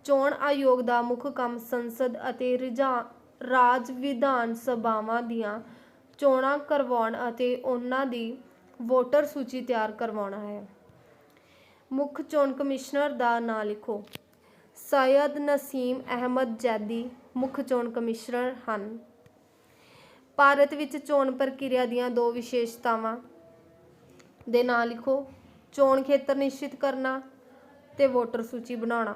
ਚੋਣ ਆਯੋਗ ਦਾ ਮੁੱਖ ਕੰਮ ਸੰਸਦ ਅਤੇ ਰਾਜ ਵਿਧਾਨ ਸਭਾਵਾਂ ਦੀਆਂ ਚੋਣਾਂ ਕਰਵਾਉਣ ਅਤੇ ਉਹਨਾਂ ਦੀ ਵੋਟਰ ਸੂਚੀ ਤਿਆਰ ਕਰਵਾਉਣਾ ਹੈ। ਮੁੱਖ ਚੋਣ ਕਮਿਸ਼ਨਰ ਦਾ ਨਾਂ ਲਿਖੋ। ਸੈਯਦ ਨਸੀਮ ਅਹਿਮਦ ਜ਼ੈਦੀ ਮੁੱਖ ਚੋਣ ਕਮਿਸ਼ਨਰ ਹਨ। ਭਾਰਤ ਵਿੱਚ ਚੋਣ ਪ੍ਰਕਿਰਿਆ ਦੀਆਂ ਦੋ ਵਿਸ਼ੇਸ਼ਤਾਵਾਂ ਦੇ ਨਾਂ ਲਿਖੋ। ਚੋਣ ਖੇਤਰ ਨਿਸ਼ਚਿਤ ਕਰਨਾ ਤੇ ਵੋਟਰ ਸੂਚੀ ਬਣਾਉਣਾ।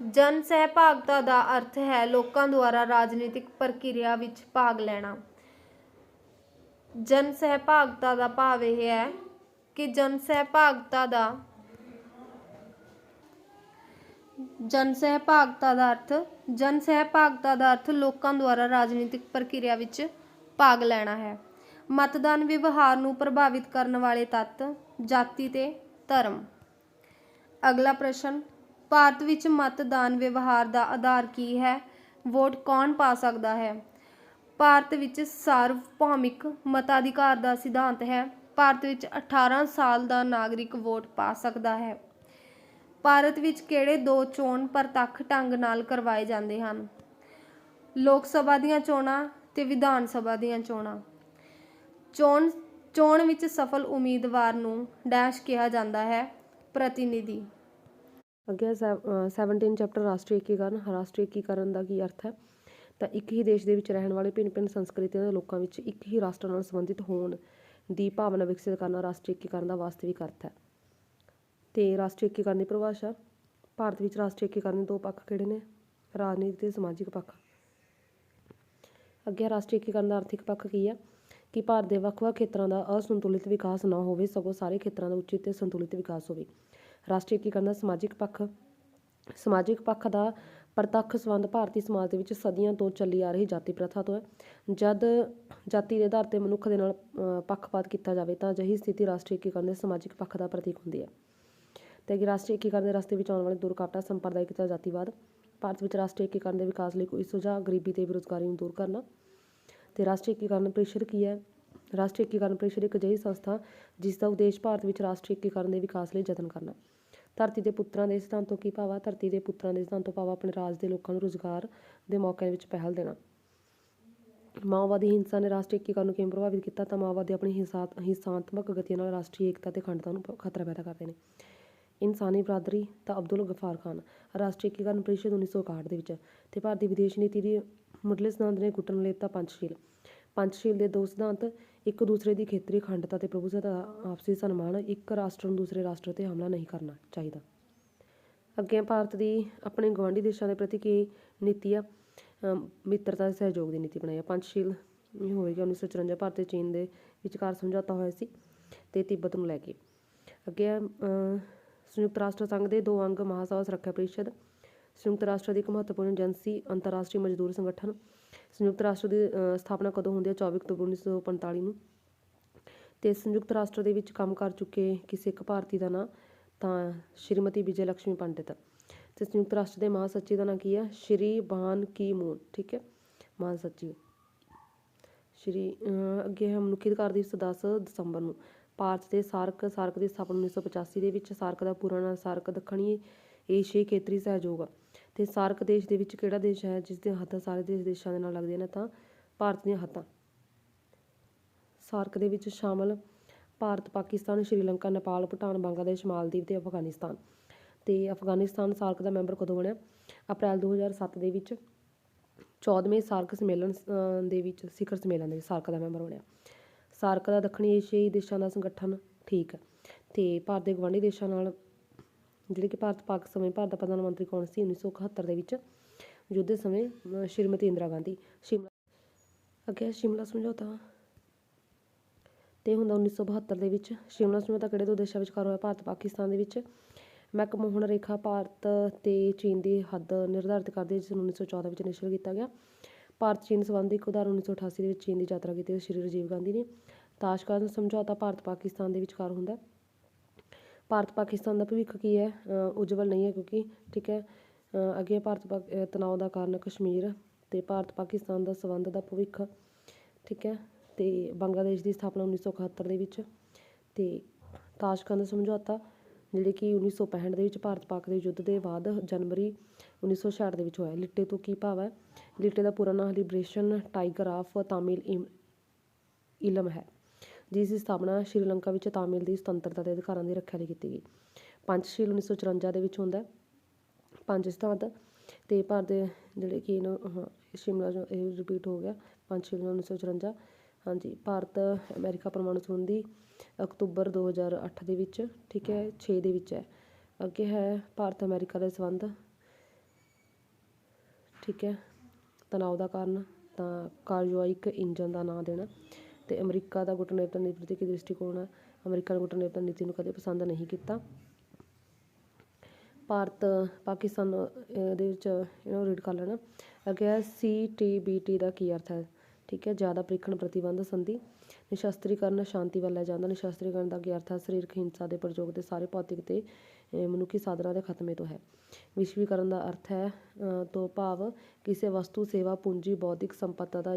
ਜਨ ਸਹਿਭਾਗਤਾ ਦਾ ਅਰਥ ਹੈ ਲੋਕਾਂ ਦੁਆਰਾ ਰਾਜਨੀਤਿਕ ਪ੍ਰਕਿਰਿਆ ਵਿੱਚ ਭਾਗ ਲੈਣਾ। ਜਨ ਸਹਿਭਾਗਤਾ ਦਾ ਭਾਵ ਇਹ ਹੈ ਕਿ ਜਨ ਸਹਿਭਾਗਤਾ ਦਾ ਅਰਥ ਲੋਕਾਂ ਦੁਆਰਾ ਰਾਜਨੀਤਿਕ ਪ੍ਰਕਿਰਿਆ ਵਿੱਚ ਭਾਗ ਲੈਣਾ ਹੈ। ਮਤਦਾਨ ਵਿਵਹਾਰ ਨੂੰ ਪ੍ਰਭਾਵਿਤ ਕਰਨ ਵਾਲੇ ਤੱਤ, ਜਾਤੀ ਤੇ ਧਰਮ। ਅਗਲਾ ਪ੍ਰਸ਼ਨ, ਭਾਰਤ ਵਿੱਚ ਮਤਦਾਨ ਵਿਵਹਾਰ ਦਾ ਆਧਾਰ ਕੀ ਹੈ? ਵੋਟ ਕੌਣ ਪਾ ਸਕਦਾ ਹੈ? ਭਾਰਤ ਵਿੱਚ ਸਾਰਵਭੌਮਿਕ ਮਤਾਧਿਕਾਰ ਦਾ ਸਿਧਾਂਤ ਹੈ। ਭਾਰਤ ਵਿੱਚ 18 ਸਾਲ ਦਾ ਨਾਗਰਿਕ ਵੋਟ ਪਾ ਸਕਦਾ ਹੈ। ਭਾਰਤ ਵਿੱਚ ਕਿਹੜੇ ਦੋ ਚੋਣ ਪ੍ਰਤੱਖ ਢੰਗ ਨਾਲ ਕਰਵਾਏ ਜਾਂਦੇ ਹਨ? ਲੋਕ ਸਭਾ ਦੀਆਂ ਚੋਣਾਂ ਤੇ ਵਿਧਾਨ ਸਭਾ ਦੀਆਂ ਚੋਣਾਂ। ਚੋਣ ਵਿੱਚ ਸਫਲ ਉਮੀਦਵਾਰ ਨੂੰ ਡੈਸ਼ ਕਿਹਾ ਜਾਂਦਾ ਹੈ? ਪ੍ਰਤੀਨਿਧੀ। ਅੱਗੇ 17 ਚੈਪਟਰ ਰਾਸ਼ਟਰੀ ਏਕੀਕਰਨ। ਰਾਸ਼ਟਰੀ ਏਕੀਕਰਨ ਦਾ ਕੀ ਅਰਥ ਹੈ? ਤਾਂ ਇੱਕ ਹੀ ਦੇਸ਼ ਦੇ ਵਿੱਚ ਰਹਿਣ ਵਾਲੇ ਭਿੰਨ ਸੰਸਕ੍ਰਿਤੀਆਂ ਦੇ ਲੋਕਾਂ ਵਿੱਚ ਇੱਕ ਹੀ ਰਾਸ਼ਟਰ ਨਾਲ ਸੰਬੰਧਿਤ ਹੋਣ ਦੀ ਭਾਵਨਾ ਵਿਕਸਿਤ ਕਰਨਾ ਰਾਸ਼ਟਰੀ ਏਕੀਕਰਨ ਦਾ ਵਾਸਤਵਿਕ ਅਰਥ ਹੈ। ਤੇ ਰਾਸ਼ਟਰੀ ਏਕੀਕਰਨ ਦੀ ਪਰਿਭਾਸ਼ਾ। ਭਾਰਤ ਵਿੱਚ ਰਾਸ਼ਟਰੀ ਏਕੀਕਰਨ ਦੇ ਦੋ ਪੱਖ ਕਿਹੜੇ ਨੇ? ਰਾਜਨੀਤਿਕ ਤੇ ਸਮਾਜਿਕ ਪੱਖ। ਅੱਗੇ ਰਾਸ਼ਟਰੀ ਏਕੀਕਰਨ ਦਾ ਆਰਥਿਕ ਪੱਖ ਕੀ ਹੈ? ਕਿ ਭਾਰਤ ਦੇ ਵੱਖ-ਵੱਖ ਖੇਤਰਾਂ ਦਾ ਅਸੰਤੁਲਿਤ ਵਿਕਾਸ ਨਾ ਹੋਵੇ, ਸਗੋਂ ਸਾਰੇ ਖੇਤਰਾਂ ਦਾ ਉਚਿਤ ਤੇ ਸੰਤੁਲਿਤ ਵਿਕਾਸ ਹੋਵੇ। ਰਾਸ਼ਟਰੀ ਏਕੀਕਰਨ ਦਾ ਸਮਾਜਿਕ ਪੱਖ। ਸਮਾਜਿਕ ਪੱਖ ਦਾ ਪ੍ਰਤੱਖ ਸੰਬੰਧ ਭਾਰਤੀ ਸਮਾਜ ਦੇ ਵਿੱਚ ਸਦੀਆਂ ਤੋਂ ਚੱਲੀ ਆ ਰਹੀ ਜਾਤੀ ਪ੍ਰਥਾ ਤੋਂ ਹੈ। ਜਦ ਜਾਤੀ ਦੇ ਆਧਾਰ 'ਤੇ ਮਨੁੱਖ ਦੇ ਨਾਲ ਪੱਖਪਾਤ ਕੀਤਾ ਜਾਵੇ ਤਾਂ ਅਜਿਹੀ ਸਥਿਤੀ ਰਾਸ਼ਟਰੀ ਏਕੀਕਰਨ ਦੇ ਸਮਾਜਿਕ ਪੱਖ ਦਾ ਪ੍ਰਤੀਕ ਹੁੰਦੀ ਹੈ। ਤੇ ਅੱਗੇ ਰਾਸ਼ਟਰੀ ਏਕੀਕਰਨ ਦੇ ਰਸਤੇ ਵਿੱਚ ਆਉਣ ਵਾਲੇ ਦੋ ਰੁਕਾਵਟਾਂ, ਸੰਪਰਦਾਇਕਤਾ, ਜਾਤੀਵਾਦ। ਭਾਰਤ ਵਿੱਚ ਰਾਸ਼ਟਰੀ ਏਕੀਕਰਨ ਦੇ ਵਿਕਾਸ ਲਈ ਕੋਈ ਸੁਝਾਅ? ਗਰੀਬੀ ਤੇ ਬੇਰੁਜ਼ਗਾਰੀ ਨੂੰ ਦੂਰ ਕਰਨਾ। ਤੇ ਰਾਸ਼ਟਰੀ ਏਕੀਕਰਨ ਪਰਿਸ਼ਦ ਕੀ ਹੈ? ਰਾਸ਼ਟਰੀ ਏਕੀਕਰਨ ਪਰਿਸ਼ਦ ਇੱਕ ਅਜਿਹੀ ਸੰਸਥਾ ਜਿਸ ਦਾ ਉਦੇਸ਼ ਭਾਰਤ ਵਿੱਚ ਰਾਸ਼ਟਰੀ ਏਕੀਕਰਨ ਦੇ ਵਿਕਾਸ ਲਈ ਯਤਨ ਕਰਨਾ। ਧਰਤੀ ਦੇ ਪੁੱਤਰਾਂ ਦੇ ਸਿਧਾਂਤ ਤੋਂ ਕੀ ਭਾਵ ਆ? ਧਰਤੀ ਦੇ ਪੁੱਤਰਾਂ ਦੇ ਸਿਧਾਂਤ ਤੋਂ ਭਾਵ ਆਪਣੇ ਰਾਜ ਦੇ ਲੋਕਾਂ ਨੂੰ ਰੁਜ਼ਗਾਰ ਦੇ ਮੌਕਿਆਂ ਵਿੱਚ ਪਹਿਲ ਦੇਣਾ। ਮਾਓਵਾਦੀ ਹਿੰਸਾ ਨੇ ਰਾਸ਼ਟਰੀ ਏਕੀਕਰਨ ਨੂੰ ਕਿਵੇਂ ਪ੍ਰਭਾਵਿਤ ਕੀਤਾ? ਤਾਂ ਮਾਓਵਾਦੀ ਆਪਣੀ ਹਿੰਸਾਤਮਕ ਗਤੀਆਂ ਨਾਲ ਰਾਸ਼ਟਰੀ ਏਕਤਾ ਤੇ ਅਖੰਡਤਾ ਨੂੰ ਖਤਰਾ ਪੈਦਾ ਕਰਦੇ ਨੇ। ਇਨਸਾਨੀ ਬਰਾਦਰੀ ਤਾਂ ਅਬਦੁਲ ਗਫਾਰ ਖਾਨ। ਰਾਸ਼ਟਰੀ ਏਕੀਕਰਨ ਪਰਿਸ਼ਦ 1961 ਦੇ ਵਿੱਚ। ਤੇ ਭਾਰਤੀ ਵਿਦੇਸ਼ ਨੀਤੀ ਦੀ ਮੁੱਢਲੇ ਸਿਧਾਂਤ ਨੇ ਗੁੱਟਨਲੇਤਾ ਪੰਚਸ਼ੀਲ। ਪੰਚਸ਼ੀਲ ਦੇ ਦੋ ਸਿਧਾਂਤ, ਇੱਕ ਦੂਸਰੇ ਦੀ ਖੇਤਰੀ ਅਖੰਡਤਾ ਤੇ ਪ੍ਰਭੂਸੱਤਾ ਦਾ ਆਪਸੀ ਸਨਮਾਨ, ਇੱਕ ਰਾਸ਼ਟਰ ਨੂੰ ਦੂਸਰੇ ਰਾਸ਼ਟਰ 'ਤੇ ਹਮਲਾ ਨਹੀਂ ਕਰਨਾ ਚਾਹੀਦਾ। ਅੱਗੇ ਭਾਰਤ ਦੀ ਆਪਣੇ ਗੁਆਂਢੀ ਦੇਸ਼ਾਂ ਦੇ ਪ੍ਰਤੀ ਕੀ ਨੀਤੀ ਆ? ਮਿੱਤਰਤਾ ਤੇ ਸਹਿਯੋਗ ਦੀ ਨੀਤੀ ਬਣਾਈ ਆ। ਪੰਚਸ਼ੀਲ ਹੋਵੇਗੀ 1954। ਭਾਰਤ ਤੇ ਚੀਨ ਦੇ ਵਿਚਕਾਰ ਸਮਝੌਤਾ ਹੋਇਆ ਸੀ ਤੇ ਤਿੱਬਤ ਨੂੰ ਲੈ ਕੇ। ਅੱਗੇ ਸੰਯੁਕਤ ਰਾਸ਼ਟਰ ਸੰਘ ਦੇ ਦੋ ਅੰਗ, ਮਹਾਸਭਾ ਸੁਰੱਖਿਆ ਪਰਿਸ਼ਦ। ਸੰਯੁਕਤ ਰਾਸ਼ਟਰ ਦੀ ਇੱਕ ਮਹੱਤਵਪੂਰਨ ਏਜੰਸੀ, ਅੰਤਰਰਾਸ਼ਟਰੀ ਮਜ਼ਦੂਰ ਸੰਗਠਨ। ਸੰਯੁਕਤ ਰਾਸ਼ਟਰ ਦੀ ਸਥਾਪਨਾ ਕਦੋਂ ਹੁੰਦੀ ਹੈ? 24 ਅਕਤੂਬਰ 1945 ਨੂੰ। ਤੇ ਸੰਯੁਕਤ ਰਾਸ਼ਟਰ ਦੇ ਵਿੱਚ ਕੰਮ ਕਰ ਚੁੱਕੇ ਕਿਸੇ ਇੱਕ ਭਾਰਤੀ ਦਾ ਨਾਂ ਤਾਂ ਸ਼੍ਰੀਮਤੀ ਵਿਜੇ ਲక్ష్ਮੀ ਪੰਡਿਤ। ਤੇ ਸੰਯੁਕਤ ਰਾਸ਼ਟਰ ਦੇ ਮਹਾਸਚਿਵ ਦਾ ਨਾਂ ਕੀ ਹੈ? ਸ਼੍ਰੀ ਬਾਨ ਕੀ ਮੂਨ। ਠੀਕ ਹੈ, ਮਹਾਸਚਿਵ ਅੱਗੇ ਹੈ ਮਨੁੱਖੀ ਅਧਿਕਾਰ ਦਿਵਸ 10 ਦਸੰਬਰ ਨੂੰ। ਭਾਰਤ ਦੇ ਸਾਰਕ ਦੀ ਸਥਾਪਨਾ 1985 ਦੇ ਵਿੱਚ। ਸਾਰਕ ਦਾ ਪੂਰਾ ਨਾਂ ਸਾਰਕ ਦੱਖਣੀ ਏਸ਼ੀਆਈ ਖੇਤਰੀ ਸਹਿਯੋਗ। ਤੇ ਸਾਰਕ ਦੇਸ਼ ਦੇ ਵਿੱਚ ਕਿਹੜਾ ਦੇਸ਼ ਹੈ ਜਿਸ ਦੀਆਂ ਹੱਦਾਂ ਸਾਰੇ ਦੇਸ਼ਾਂ ਦੇ ਨਾਲ ਲੱਗਦੀਆਂ ਨੇ? ਤਾਂ ਭਾਰਤ ਦੀਆਂ ਹੱਦਾਂ। ਸਾਰਕ ਦੇ ਵਿੱਚ ਸ਼ਾਮਲ ਭਾਰਤ, ਪਾਕਿਸਤਾਨ, ਸ਼੍ਰੀਲੰਕਾ, ਨੇਪਾਲ, ਭੂਟਾਨ, ਬੰਗਲਾਦੇਸ਼, ਮਾਲਦੀਵ ਤੇ ਅਫਗਾਨਿਸਤਾਨ। ਤੇ ਅਫਗਾਨਿਸਤਾਨ ਸਾਰਕ ਦਾ ਮੈਂਬਰ ਕਦੋਂ ਬਣਿਆ? ਅਪ੍ਰੈਲ 2007 ਦੇ ਵਿੱਚ 14ਵੇਂ ਸਾਰਕ ਸੰਮੇਲਨ ਦੇ ਵਿੱਚ, ਸਿਖਰ ਸੰਮੇਲਨ ਦੇ ਵਿੱਚ ਸਾਰਕ ਦਾ ਮੈਂਬਰ ਬਣਿਆ। ਸਾਰਕ ਦਾ ਦੱਖਣੀ ਏਸ਼ੀਆਈ ਦੇਸ਼ਾਂ ਦਾ ਸੰਗਠਨ, ਠੀਕ ਹੈ। ਤੇ ਭਾਰਤ ਦੇ ਗਵਾਂਢੀ ਦੇਸ਼ਾਂ ਨਾਲ ਜਿਹੜੇ ਕਿ ਭਾਰਤ ਪਾਕ ਸਮੇਂ ਭਾਰਤ ਦਾ ਪ੍ਰਧਾਨ ਮੰਤਰੀ ਕੌਣ ਸੀ? 1971 ਦੇ ਵਿੱਚ ਯੁੱਧ ਦੇ ਸਮੇਂ ਸ਼੍ਰੀਮਤੀ ਇੰਦਰਾ ਗਾਂਧੀ। ਅੱਗੇ ਸ਼ਿਮਲਾ ਸਮਝੌਤਾ ਤੇ ਹੁੰਦਾ 1972 ਦੇ ਵਿੱਚ। ਸ਼ਿਮਲਾ ਸਮਝੌਤਾ ਕਿਹੜੇ ਦੋ ਦੇਸ਼ਾਂ ਵਿਚਕਾਰ ਹੋਇਆ? ਭਾਰਤ ਪਾਕਿਸਤਾਨ ਦੇ ਵਿੱਚ। ਮੈਕਮੋਹਨ ਰੇਖਾ ਭਾਰਤ ਤੇ ਚੀਨ ਦੀ ਹੱਦ ਨਿਰਧਾਰਿਤ ਕਰਦੀ ਹੈ, ਜਿਸ ਨੂੰ 1914 ਵਿੱਚ ਨਿਸ਼ਚਿਤ ਕੀਤਾ ਗਿਆ। ਭਾਰਤ ਚੀਨ ਸੰਬੰਧ ਦੀ ਇੱਕ ਉਦਾਹਰਨ 1988 ਦੇ ਵਿੱਚ ਚੀਨ ਦੀ ਯਾਤਰਾ ਕੀਤੀ ਸ਼੍ਰੀ ਰਾਜੀਵ ਗਾਂਧੀ ਨੇ। ਤਾਸ਼ਕੰਦ ਸਮਝੌਤਾ ਭਾਰਤ ਪਾਕਿਸਤਾਨ ਦੇ ਵਿਚਕਾਰ ਹੁੰਦਾ। ਭਾਰਤ ਪਾਕਿਸਤਾਨ ਦਾ ਭਵਿੱਖ ਕੀ ਹੈ? ਉਜਵਲ ਨਹੀਂ ਹੈ ਕਿਉਂਕਿ, ਠੀਕ ਹੈ। ਅੱਗੇ ਭਾਰਤ ਤਣਾਅ ਦਾ ਕਾਰਨ ਕਸ਼ਮੀਰ ਤੇ ਭਾਰਤ ਪਾਕਿਸਤਾਨ ਦਾ ਸੰਬੰਧ ਦਾ ਭਵਿੱਖ, ਠੀਕ ਹੈ। ਤੇ ਬੰਗਲਾਦੇਸ਼ ਦੀ ਸਥਾਪਨਾ 1971 ਦੇ ਵਿੱਚ। ਤੇ ਤਾਸ਼ਕੰਦ ਸਮਝੌਤਾ ਜਿਹੜੇ ਕਿ 1965 ਦੇ ਵਿੱਚ ਭਾਰਤ ਪਾਕ ਦੇ ਯੁੱਧ ਦੇ ਬਾਅਦ ਜਨਵਰੀ 1966 ਦੇ ਵਿੱਚ ਹੋਇਆ। ਲਿਟੇ ਤੋਂ ਕੀ ਭਾਵ ਹੈ? ਲਿਟੇ ਦਾ ਪੂਰਾ ਨਾਮ ਲਿਬਰੇਸ਼ਨ ਟਾਈਗਰ ਆਫ ਤਾਮਿਲ ਇਲਮ ਹੈ, ਜਿਸ ਦੀ ਸਥਾਪਨਾ ਸ਼੍ਰੀਲੰਕਾ ਵਿੱਚ ਤਾਮਿਲ ਦੀ ਸੁਤੰਤਰਤਾ ਦੇ ਅਧਿਕਾਰਾਂ ਦੀ ਰੱਖਿਆ ਲਈ ਕੀਤੀ ਗਈ। ਪੰਚਸ਼ੀਲ 1954 ਦੇ ਵਿੱਚ ਹੁੰਦਾ। ਪੰਜ ਸਿਧਾਂਤ ਤੇ ਭਾਰਤ ਦੇ ਜਿਹੜੇ ਕਿ ਸ਼ਿਮਲਾ ਇਹ ਰਿਪੀਟ ਹੋ ਗਿਆ। ਪੰਚਸ਼ੀਲ 1954। ਹਾਂਜੀ। ਭਾਰਤ ਅਮਰੀਕਾ ਪਰਮਾਣੂ ਸੰਬੰਧੀ ਅਕਤੂਬਰ 2008 ਦੇ ਵਿੱਚ, ਠੀਕ ਹੈ, 6 ਦੇ ਵਿੱਚ ਹੈ। ਅੱਗੇ ਹੈ ਭਾਰਤ ਅਮਰੀਕਾ ਦੇ ਸੰਬੰਧ, ਠੀਕ ਹੈ। ਤਣਾਅ ਦਾ ਕਾਰਨ ਤਾਂ ਕਾਰਜਵਾਇਕ ਇੰਜਨ ਦਾ ਨਾਂ ਦੇਣਾ। ਤੇ ਅਮਰੀਕਾ ਦਾ ਗੁੱਟਨਿਰਭਰ ਨੀਤੀ ਪ੍ਰਤੀ ਕੀ ਦ੍ਰਿਸ਼ਟੀਕੋਣ ਹੈ? ਅਮਰੀਕਾ ਨੇ ਗੁੱਟਨਿਰਭਰ ਨੀਤੀ ਨੂੰ ਕਦੇ ਪਸੰਦ ਨਹੀਂ ਕੀਤਾ। ਭਾਰਤ ਪਾਕਿਸਤਾਨ ਦੇ ਵਿੱਚ ਇਹਨੂੰ ਰੀਡ ਕਰ ਲੈਣਾ। ਅੱਗੇ ਹੈ CTBT ਦਾ ਕੀ ਅਰਥ ਹੈ? ਠੀਕ ਹੈ, ਜ਼ਿਆਦਾ ਪ੍ਰੀਖਣ ਪ੍ਰਤੀਬੰਧ ਸੰਧੀ। ਨਿਸ਼ਸਤਰੀਕਰਨ ਸ਼ਾਂਤੀ ਵੱਲ ਲੈ ਜਾਂਦਾ। ਨਿਸ਼ਸਤਰੀਕਰਨ ਦਾ ਕੀ ਅਰਥ ਹੈ? ਸਰੀਰਕ ਹਿੰਸਾ ਦੇ ਪ੍ਰਯੋਗ ਦੇ ਸਾਰੇ ਭੌਤਿਕ ਤੇ ਮਨੁੱਖੀ ਸਾਧਨਾਂ ਦੇ ਖਾਤਮੇ ਤੋਂ ਹੈ। ਵਿਸ਼ਵੀਕਰਨ ਦਾ ਅਰਥ ਹੈ ਤੋਂ ਭਾਵ ਕਿਸੇ ਵਸਤੂ, ਸੇਵਾ, ਪੂੰਜੀ, ਬੌਧਿਕ ਸੰਪਦਾ ਦਾ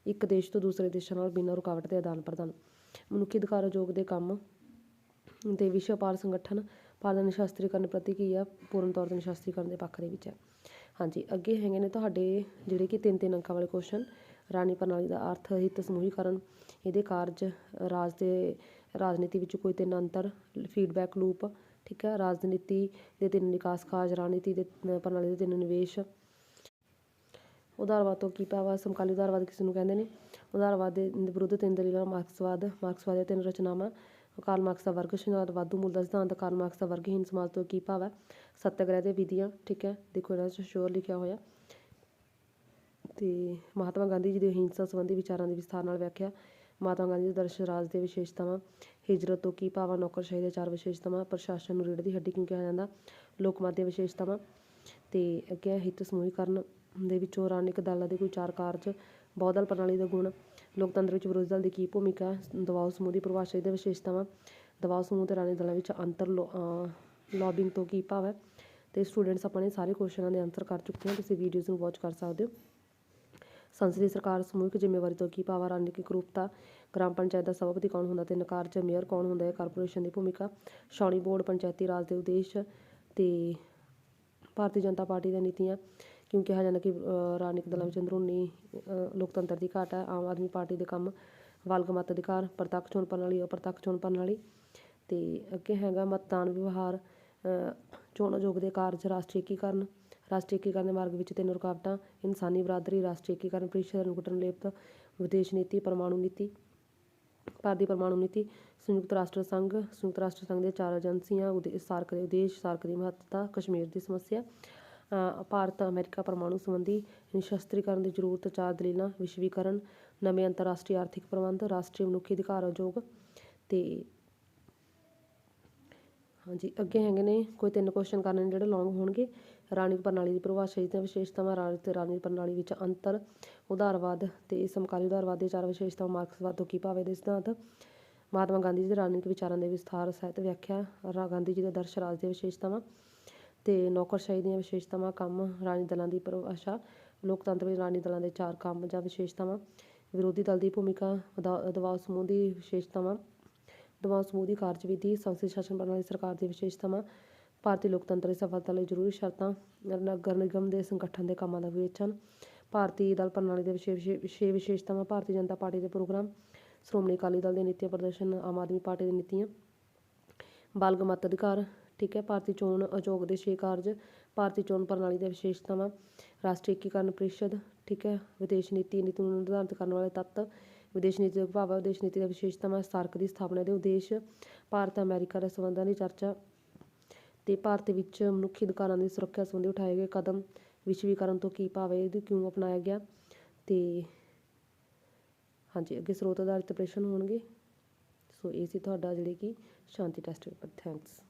ਇੱਕ ਦੇਸ਼ ਤੋਂ ਦੂਸਰੇ ਦੇਸ਼ਾਂ ਨਾਲ ਬਿਨਾਂ ਰੁਕਾਵਟ ਦੇ ਆਦਾਨ ਪ੍ਰਦਾਨ। ਮਨੁੱਖੀ ਅਧਿਕਾਰ ਆਯੋਗ ਦੇ ਕੰਮ ਤੇ ਵਿਸ਼ਵ ਵਪਾਰ ਸੰਗਠਨ ਭਾਰਤ ਦਾ ਨਿਸ਼ਸਤਰੀਕਰਨ ਪ੍ਰਤੀ ਕੀ ਆ? ਪੂਰਨ ਤੌਰ 'ਤੇ ਨਿਸ਼ਸਤਰੀਕਰਨ ਦੇ ਪੱਖ ਦੇ ਵਿੱਚ ਹੈ। ਹਾਂਜੀ। ਅੱਗੇ ਹੈਗੇ ਨੇ ਤੁਹਾਡੇ ਜਿਹੜੇ ਕਿ 3-3 ਅੰਕਾਂ ਵਾਲੇ ਕੁਐਸਚਨ। ਰਾਣੀ ਪ੍ਰਣਾਲੀ ਦਾ ਅਰਥ, ਹਿੱਤ ਸਮੂਹੀਕਰਨ, ਇਹਦੇ ਕਾਰਜ, ਰਾਜ ਤੇ ਰਾਜਨੀਤੀ ਵਿੱਚ ਕੋਈ 3 ਅੰਤਰ, ਫੀਡਬੈਕ ਲੂਪ, ਠੀਕ ਹੈ, ਰਾਜਨੀਤੀ ਦੇ 3 ਨਿਕਾਸ ਕਾਰਜ, ਰਾਜਨੀਤੀ ਦੇ ਪ੍ਰਣਾਲੀ ਦੇ 3 ਨਿਵੇਸ਼। ਉਦਾਰਵਾਦ ਤੋਂ ਕੀ ਭਾਵ ਹੈ? ਸਮਕਾਲੀ ਉਦਾਰਵਾਦ ਕਿਸ ਨੂੰ ਕਹਿੰਦੇ ਨੇ? ਉਦਾਰਵਾਦ ਦੇ ਵਿਰੁੱਧ 3 ਦਲੀਲਾਂ। ਮਾਰਕਸਵਾਦ ਦੀਆਂ 3 ਰਚਨਾਵਾਂ। ਕਾਰਲ ਮਾਰਕਸ ਦਾ ਵਰਗ ਸਿਧਾਂਤ, ਵਾਧੂ ਮੁੱਲ ਦਾ ਸਿਧਾਂਤ। ਕਾਰਲ ਮਾਰਕਸ ਦਾ ਵਰਗਹੀਨ ਸਮਾਜ ਤੋਂ ਕੀ ਭਾਵ ਹੈ? ਸੱਤਿਆਗ੍ਰਹਿ ਦੇ ਵਿਧੀਆਂ, ਠੀਕ ਹੈ। ਦੇਖੋ ਇਹਨਾਂ 'ਚ ਸ਼ੋਰ ਲਿਖਿਆ ਹੋਇਆ। ਤੇ ਮਹਾਤਮਾ ਗਾਂਧੀ ਜੀ ਦੇ ਅਹਿੰਸਾ ਸੰਬੰਧੀ ਵਿਚਾਰਾਂ ਦੀ ਵਿਸਥਾਰ ਨਾਲ ਵਿਆਖਿਆ। ਮਹਾਤਮਾ ਗਾਂਧੀ ਦੇ ਆਦਰਸ਼ ਰਾਜ ਦੇ ਵਿਸ਼ੇਸ਼ਤਾਵਾਂ। ਹਿਜਰਤ ਤੋਂ ਕੀ ਭਾਵ ਹੈ? ਨੌਕਰਸ਼ਾਹੀ ਦੇ 4 ਵਿਸ਼ੇਸ਼ਤਾਵਾਂ। ਪ੍ਰਸ਼ਾਸਨ ਨੂੰ ਰੀੜ੍ਹ ਦੀ ਹੱਡੀ ਕਿਉਂ ਕਿਹਾ ਜਾਂਦਾ? ਲੋਕਮਤ ਦੀਆਂ ਵਿਸ਼ੇਸ਼ਤਾਵਾਂ। ਤੇ ਅੱਗੇ ਹਿੱਤ ਸਮੂਹੀਕਰਨ ਦੇ ਵਿੱਚੋਂ ਰਾਜਨੀਤਿਕ ਦਲਾਂ ਦੇ ਕੋਈ 4 ਕਾਰਜ। ਬਹੁਦਲ ਪ੍ਰਣਾਲੀ ਦੇ ਗੁਣ। ਲੋਕਤੰਤਰ ਵਿੱਚ ਵਿਰੋਧੀ ਦਲ ਦੀ ਕੀ ਭੂਮਿਕਾ? ਦਬਾਓ ਸਮੂਹ ਦੀ ਪਰਿਭਾਸ਼ਾ, ਇਹਦੀਆਂ ਵਿਸ਼ੇਸ਼ਤਾਵਾਂ। ਦਬਾਓ ਸਮੂਹ ਤੇ ਰਾਜਨੀਤਿਕ ਦਲਾਂ ਵਿੱਚ ਅੰਤਰ। ਲੌਬਿੰਗ ਤੋਂ ਕੀ ਭਾਵ ਹੈ? ਤੇ ਸਟੂਡੈਂਟਸ ਆਪਾਂ ਨੇ ਸਾਰੇ ਕੁਐਸਚਨਾਂ ਦੇ ਆਨਸਰ ਕਰ ਚੁੱਕੇ ਹਾਂ, ਤੁਸੀਂ ਵੀਡੀਓਜ਼ ਨੂੰ ਵਾਚ ਕਰ ਸਕਦੇ ਹੋ। ਸੰਸਦੀ ਸਰਕਾਰ ਸਮੂਹਿਕ ਜ਼ਿੰਮੇਵਾਰੀ ਤੋਂ ਕੀ ਭਾਵ ਹੈ? ਰਾਜਨੀਤਿਕ ਰੂਪਤਾ। ਗ੍ਰਾਮ ਪੰਚਾਇਤ ਦਾ ਸਭਾਪਤੀ ਕੌਣ ਹੁੰਦਾ? 3 ਕਾਰਜ। ਮੇਅਰ ਕੌਣ ਹੁੰਦਾ ਹੈ? ਕਾਰਪੋਰੇਸ਼ਨ ਦੀ ਭੂਮਿਕਾ। ਛਾਉਣੀ ਬੋਰਡ ਪੰਚਾਇਤੀ ਰਾਜ ਦੇ ਉਦੇਸ਼। ਤੇ ਭਾਰਤੀ ਜਨਤਾ ਪਾਰਟੀ ਦੀਆਂ ਨੀਤੀਆਂ। ਕਿਉਂ ਕਿਹਾ ਜਾਂਦਾ ਕਿ ਰਾਜਨੀਤਿਕ ਦਲਾਂ ਵਿੱਚ ਅੰਦਰੂਨੀ ਲੋਕਤੰਤਰ ਦੀ ਘਾਟ ਹੈ? ਆਮ ਆਦਮੀ ਪਾਰਟੀ ਦੇ ਕੰਮ। ਬਾਲਗ ਮਤ ਅਧਿਕਾਰ। ਪ੍ਰਤੱਖ ਚੋਣ ਪ੍ਰਣਾਲੀ, ਅਪ੍ਰਤੱਖ ਚੋਣ ਪ੍ਰਣਾਲੀ। ਤੇ ਅੱਗੇ ਹੈਗਾ ਮਤਦਾਨ ਵਿਵਹਾਰ, ਚੋਣ ਆਯੋਗ ਦੇ ਕਾਰਜ। ਰਾਸ਼ਟਰੀ ਏਕੀਕਰਨ। ਰਾਸ਼ਟਰੀ ਏਕੀਕਰਨ ਦੇ ਮਾਰਗ ਵਿੱਚ 3 ਰੁਕਾਵਟਾਂ। ਇਨਸਾਨੀ ਬਰਾਦਰੀ। ਰਾਸ਼ਟਰੀ ਏਕੀਕਰਨ ਪ੍ਰੀਸ਼ਦ। ਅਣੁਕੁਟਨ ਲੇਪਤ। ਵਿਦੇਸ਼ ਨੀਤੀ। ਪਰਮਾਣੂ ਨੀਤੀ। ਭਾਰਤ ਦੀ ਪਰਮਾਣੂ ਨੀਤੀ। ਸੰਯੁਕਤ ਰਾਸ਼ਟਰ ਸੰਘ। ਸੰਯੁਕਤ ਰਾਸ਼ਟਰ ਸੰਘ ਦੀਆਂ 4 ਏਜੰਸੀਆਂ। ਸਾਰਕ ਦੇ ਉਦੇਸ਼। ਸਾਰਕ ਦੀ ਮਹੱਤਤਾ। ਕਸ਼ਮੀਰ ਦੀ ਸਮੱਸਿਆ। ਭਾਰਤ ਅਮਰੀਕਾ ਪਰਮਾਣੂ ਸੰਬੰਧੀ। ਨਿਸ਼ਸਤਰੀਕਰਨ ਦੀ ਜ਼ਰੂਰਤ। 4 ਦਲੀਲਾਂ। ਵਿਸ਼ਵੀਕਰਨ। ਨਵੇਂ ਅੰਤਰਰਾਸ਼ਟਰੀ ਆਰਥਿਕ ਪ੍ਰਬੰਧ। ਰਾਸ਼ਟਰੀ ਮਨੁੱਖੀ ਅਧਿਕਾਰ ਆਯੋਗ। ਤੇ ਹਾਂਜੀ। ਅੱਗੇ ਹੈਗੇ ਨੇ ਕੋਈ 3 ਕੁਐਸਚਨ ਕਰਨੇ ਨੇ ਜਿਹੜੇ ਲੌਂਗ ਹੋਣਗੇ। ਰਾਜਨੀਤਿਕ ਪ੍ਰਣਾਲੀ ਦੀ ਪਰਿਭਾਸ਼ਾ, ਦੀਆਂ ਵਿਸ਼ੇਸ਼ਤਾਵਾਂ। ਰਾਜਨੀਤਿਕ ਪ੍ਰਣਾਲੀ ਵਿੱਚ ਅੰਤਰ। ਉਦਾਰਵਾਦ ਤੇ ਸਮਕਾਲੀ ਉਦਾਰਵਾਦ ਦੀਆਂ 4 ਵਿਸ਼ੇਸ਼ਤਾਵਾਂ। ਮਾਰਕਸਵਾਦ ਤੋਂ ਕੀ ਭਾਵ ਹੈ? ਇਹਦੇ ਸਿਧਾਂਤ। ਮਹਾਤਮਾ ਗਾਂਧੀ ਜੀ ਦੇ ਰਾਜਨੀਤਿਕ ਵਿਚਾਰਾਂ ਦੇ ਵਿਸਥਾਰ ਸਾਹਿਤ ਵਿਆਖਿਆ। ਗਾਂਧੀ ਜੀ ਦੇ ਆਦਰਸ਼ ਰਾਜ ਦੀਆਂ ਵਿਸ਼ੇਸ਼ਤਾਵਾਂ। ਤੇ ਨੌਕਰਸ਼ਾਹੀ ਦੀਆਂ ਵਿਸ਼ੇਸ਼ਤਾਵਾਂ। ਕੰਮ। ਰਾਜਨੀਤਿਕ ਦਲਾਂ ਦੀ ਪਰਿਭਾਸ਼ਾ। ਲੋਕਤੰਤਰ ਵਿੱਚ ਰਾਜਨੀਤਿਕ ਦਲਾਂ ਦੇ 4 ਕੰਮ ਜਾਂ ਵਿਸ਼ੇਸ਼ਤਾਵਾਂ। ਵਿਰੋਧੀ ਦਲ ਦੀ ਭੂਮਿਕਾ। ਦਬਾਅ ਸਮੂਹ ਦੀ ਵਿਸ਼ੇਸ਼ਤਾਵਾਂ। ਦਬਾਅ ਸਮੂਹ ਦੀ ਕਾਰਜ ਵਿਧੀ। ਸੰਸਦੀ ਸ਼ਾਸਨ ਪ੍ਰਣਾਲੀ ਸਰਕਾਰ ਦੀਆਂ ਵਿਸ਼ੇਸ਼ਤਾਵਾਂ। ਭਾਰਤੀ ਲੋਕਤੰਤਰ ਦੀ ਸਫਲਤਾ ਲਈ ਜ਼ਰੂਰੀ ਸ਼ਰਤਾਂ, ਨਗਰ ਨਿਗਮ ਦੇ ਸੰਗਠਨ ਦੇ ਕੰਮਾਂ ਦਾ ਵਿਵੇਚਨ, ਭਾਰਤੀ ਦਲ ਪ੍ਰਣਾਲੀ ਦੇ ਵਿਸ਼ੇ ਵਿਸ਼ੇਸ਼ਤਾਵਾਂ, ਭਾਰਤੀ ਜਨਤਾ ਪਾਰਟੀ ਦੇ ਪ੍ਰੋਗਰਾਮ, ਸ਼੍ਰੋਮਣੀ ਅਕਾਲੀ ਦਲ ਦੀਆਂ ਨੀਤੀਆਂ ਪ੍ਰਦਰਸ਼ਨ, ਆਮ ਆਦਮੀ ਪਾਰਟੀ ਦੀਆਂ ਨੀਤੀਆਂ, ਬਾਲਗ ਮਤ ਅਧਿਕਾਰ, ਠੀਕ ਹੈ, ਭਾਰਤੀ ਚੋਣ ਆਯੋਗ ਦੇ 6 ਕਾਰਜ, ਭਾਰਤੀ ਚੋਣ ਪ੍ਰਣਾਲੀ ਦੀਆਂ ਵਿਸ਼ੇਸ਼ਤਾਵਾਂ, ਰਾਸ਼ਟਰੀ ਏਕੀਕਰਨ ਪ੍ਰੀਸ਼ਦ, ਠੀਕ ਹੈ, ਵਿਦੇਸ਼ ਨੀਤੀ ਨੂੰ ਨਿਰਧਾਰਿਤ ਕਰਨ ਵਾਲੇ ਤੱਤ, ਵਿਦੇਸ਼ ਨੀਤੀ ਦਾ ਪ੍ਰਭਾਵ, ਵਿਦੇਸ਼ ਨੀਤੀ ਦੀਆਂ ਵਿਸ਼ੇਸ਼ਤਾਵਾਂ, ਸਾਰਕ ਦੀ ਸਥਾਪਨਾ ਦੇ ਉਦੇਸ਼, ਭਾਰਤ ਅਮਰੀਕਾ ਦੇ ਸੰਬੰਧਾਂ ਦੀ ਚਰਚਾ, ਤੇ ਭਾਰਤ ਵਿੱਚ ਮਨੁੱਖੀ ਅਧਿਕਾਰਾਂ ਦੀ ਸੁਰੱਖਿਆ ਸੰਬੰਧੀ ਉਠਾਏ ਗਏ ਕਦਮ, ਵਿਸ਼ਵੀਕਰਨ ਤੋਂ ਕੀ ਭਾਵ ਹੈ, ਇਹਦੀ ਕਿਉਂ ਅਪਣਾਇਆ ਗਿਆ, ਤੇ ਹਾਂਜੀ ਅੱਗੇ ਸਰੋਤ ਆਧਾਰਿਤ ਪ੍ਰਸ਼ਨ ਹੋਣਗੇ। ਸੋ ਇਹ ਸੀ ਤੁਹਾਡਾ ਜਿਹੜੇ ਕਿ ਸ਼ਾਂਤੀ ਟੈਸਟ ਪੇਪਰ। ਥੈਂਕਸ।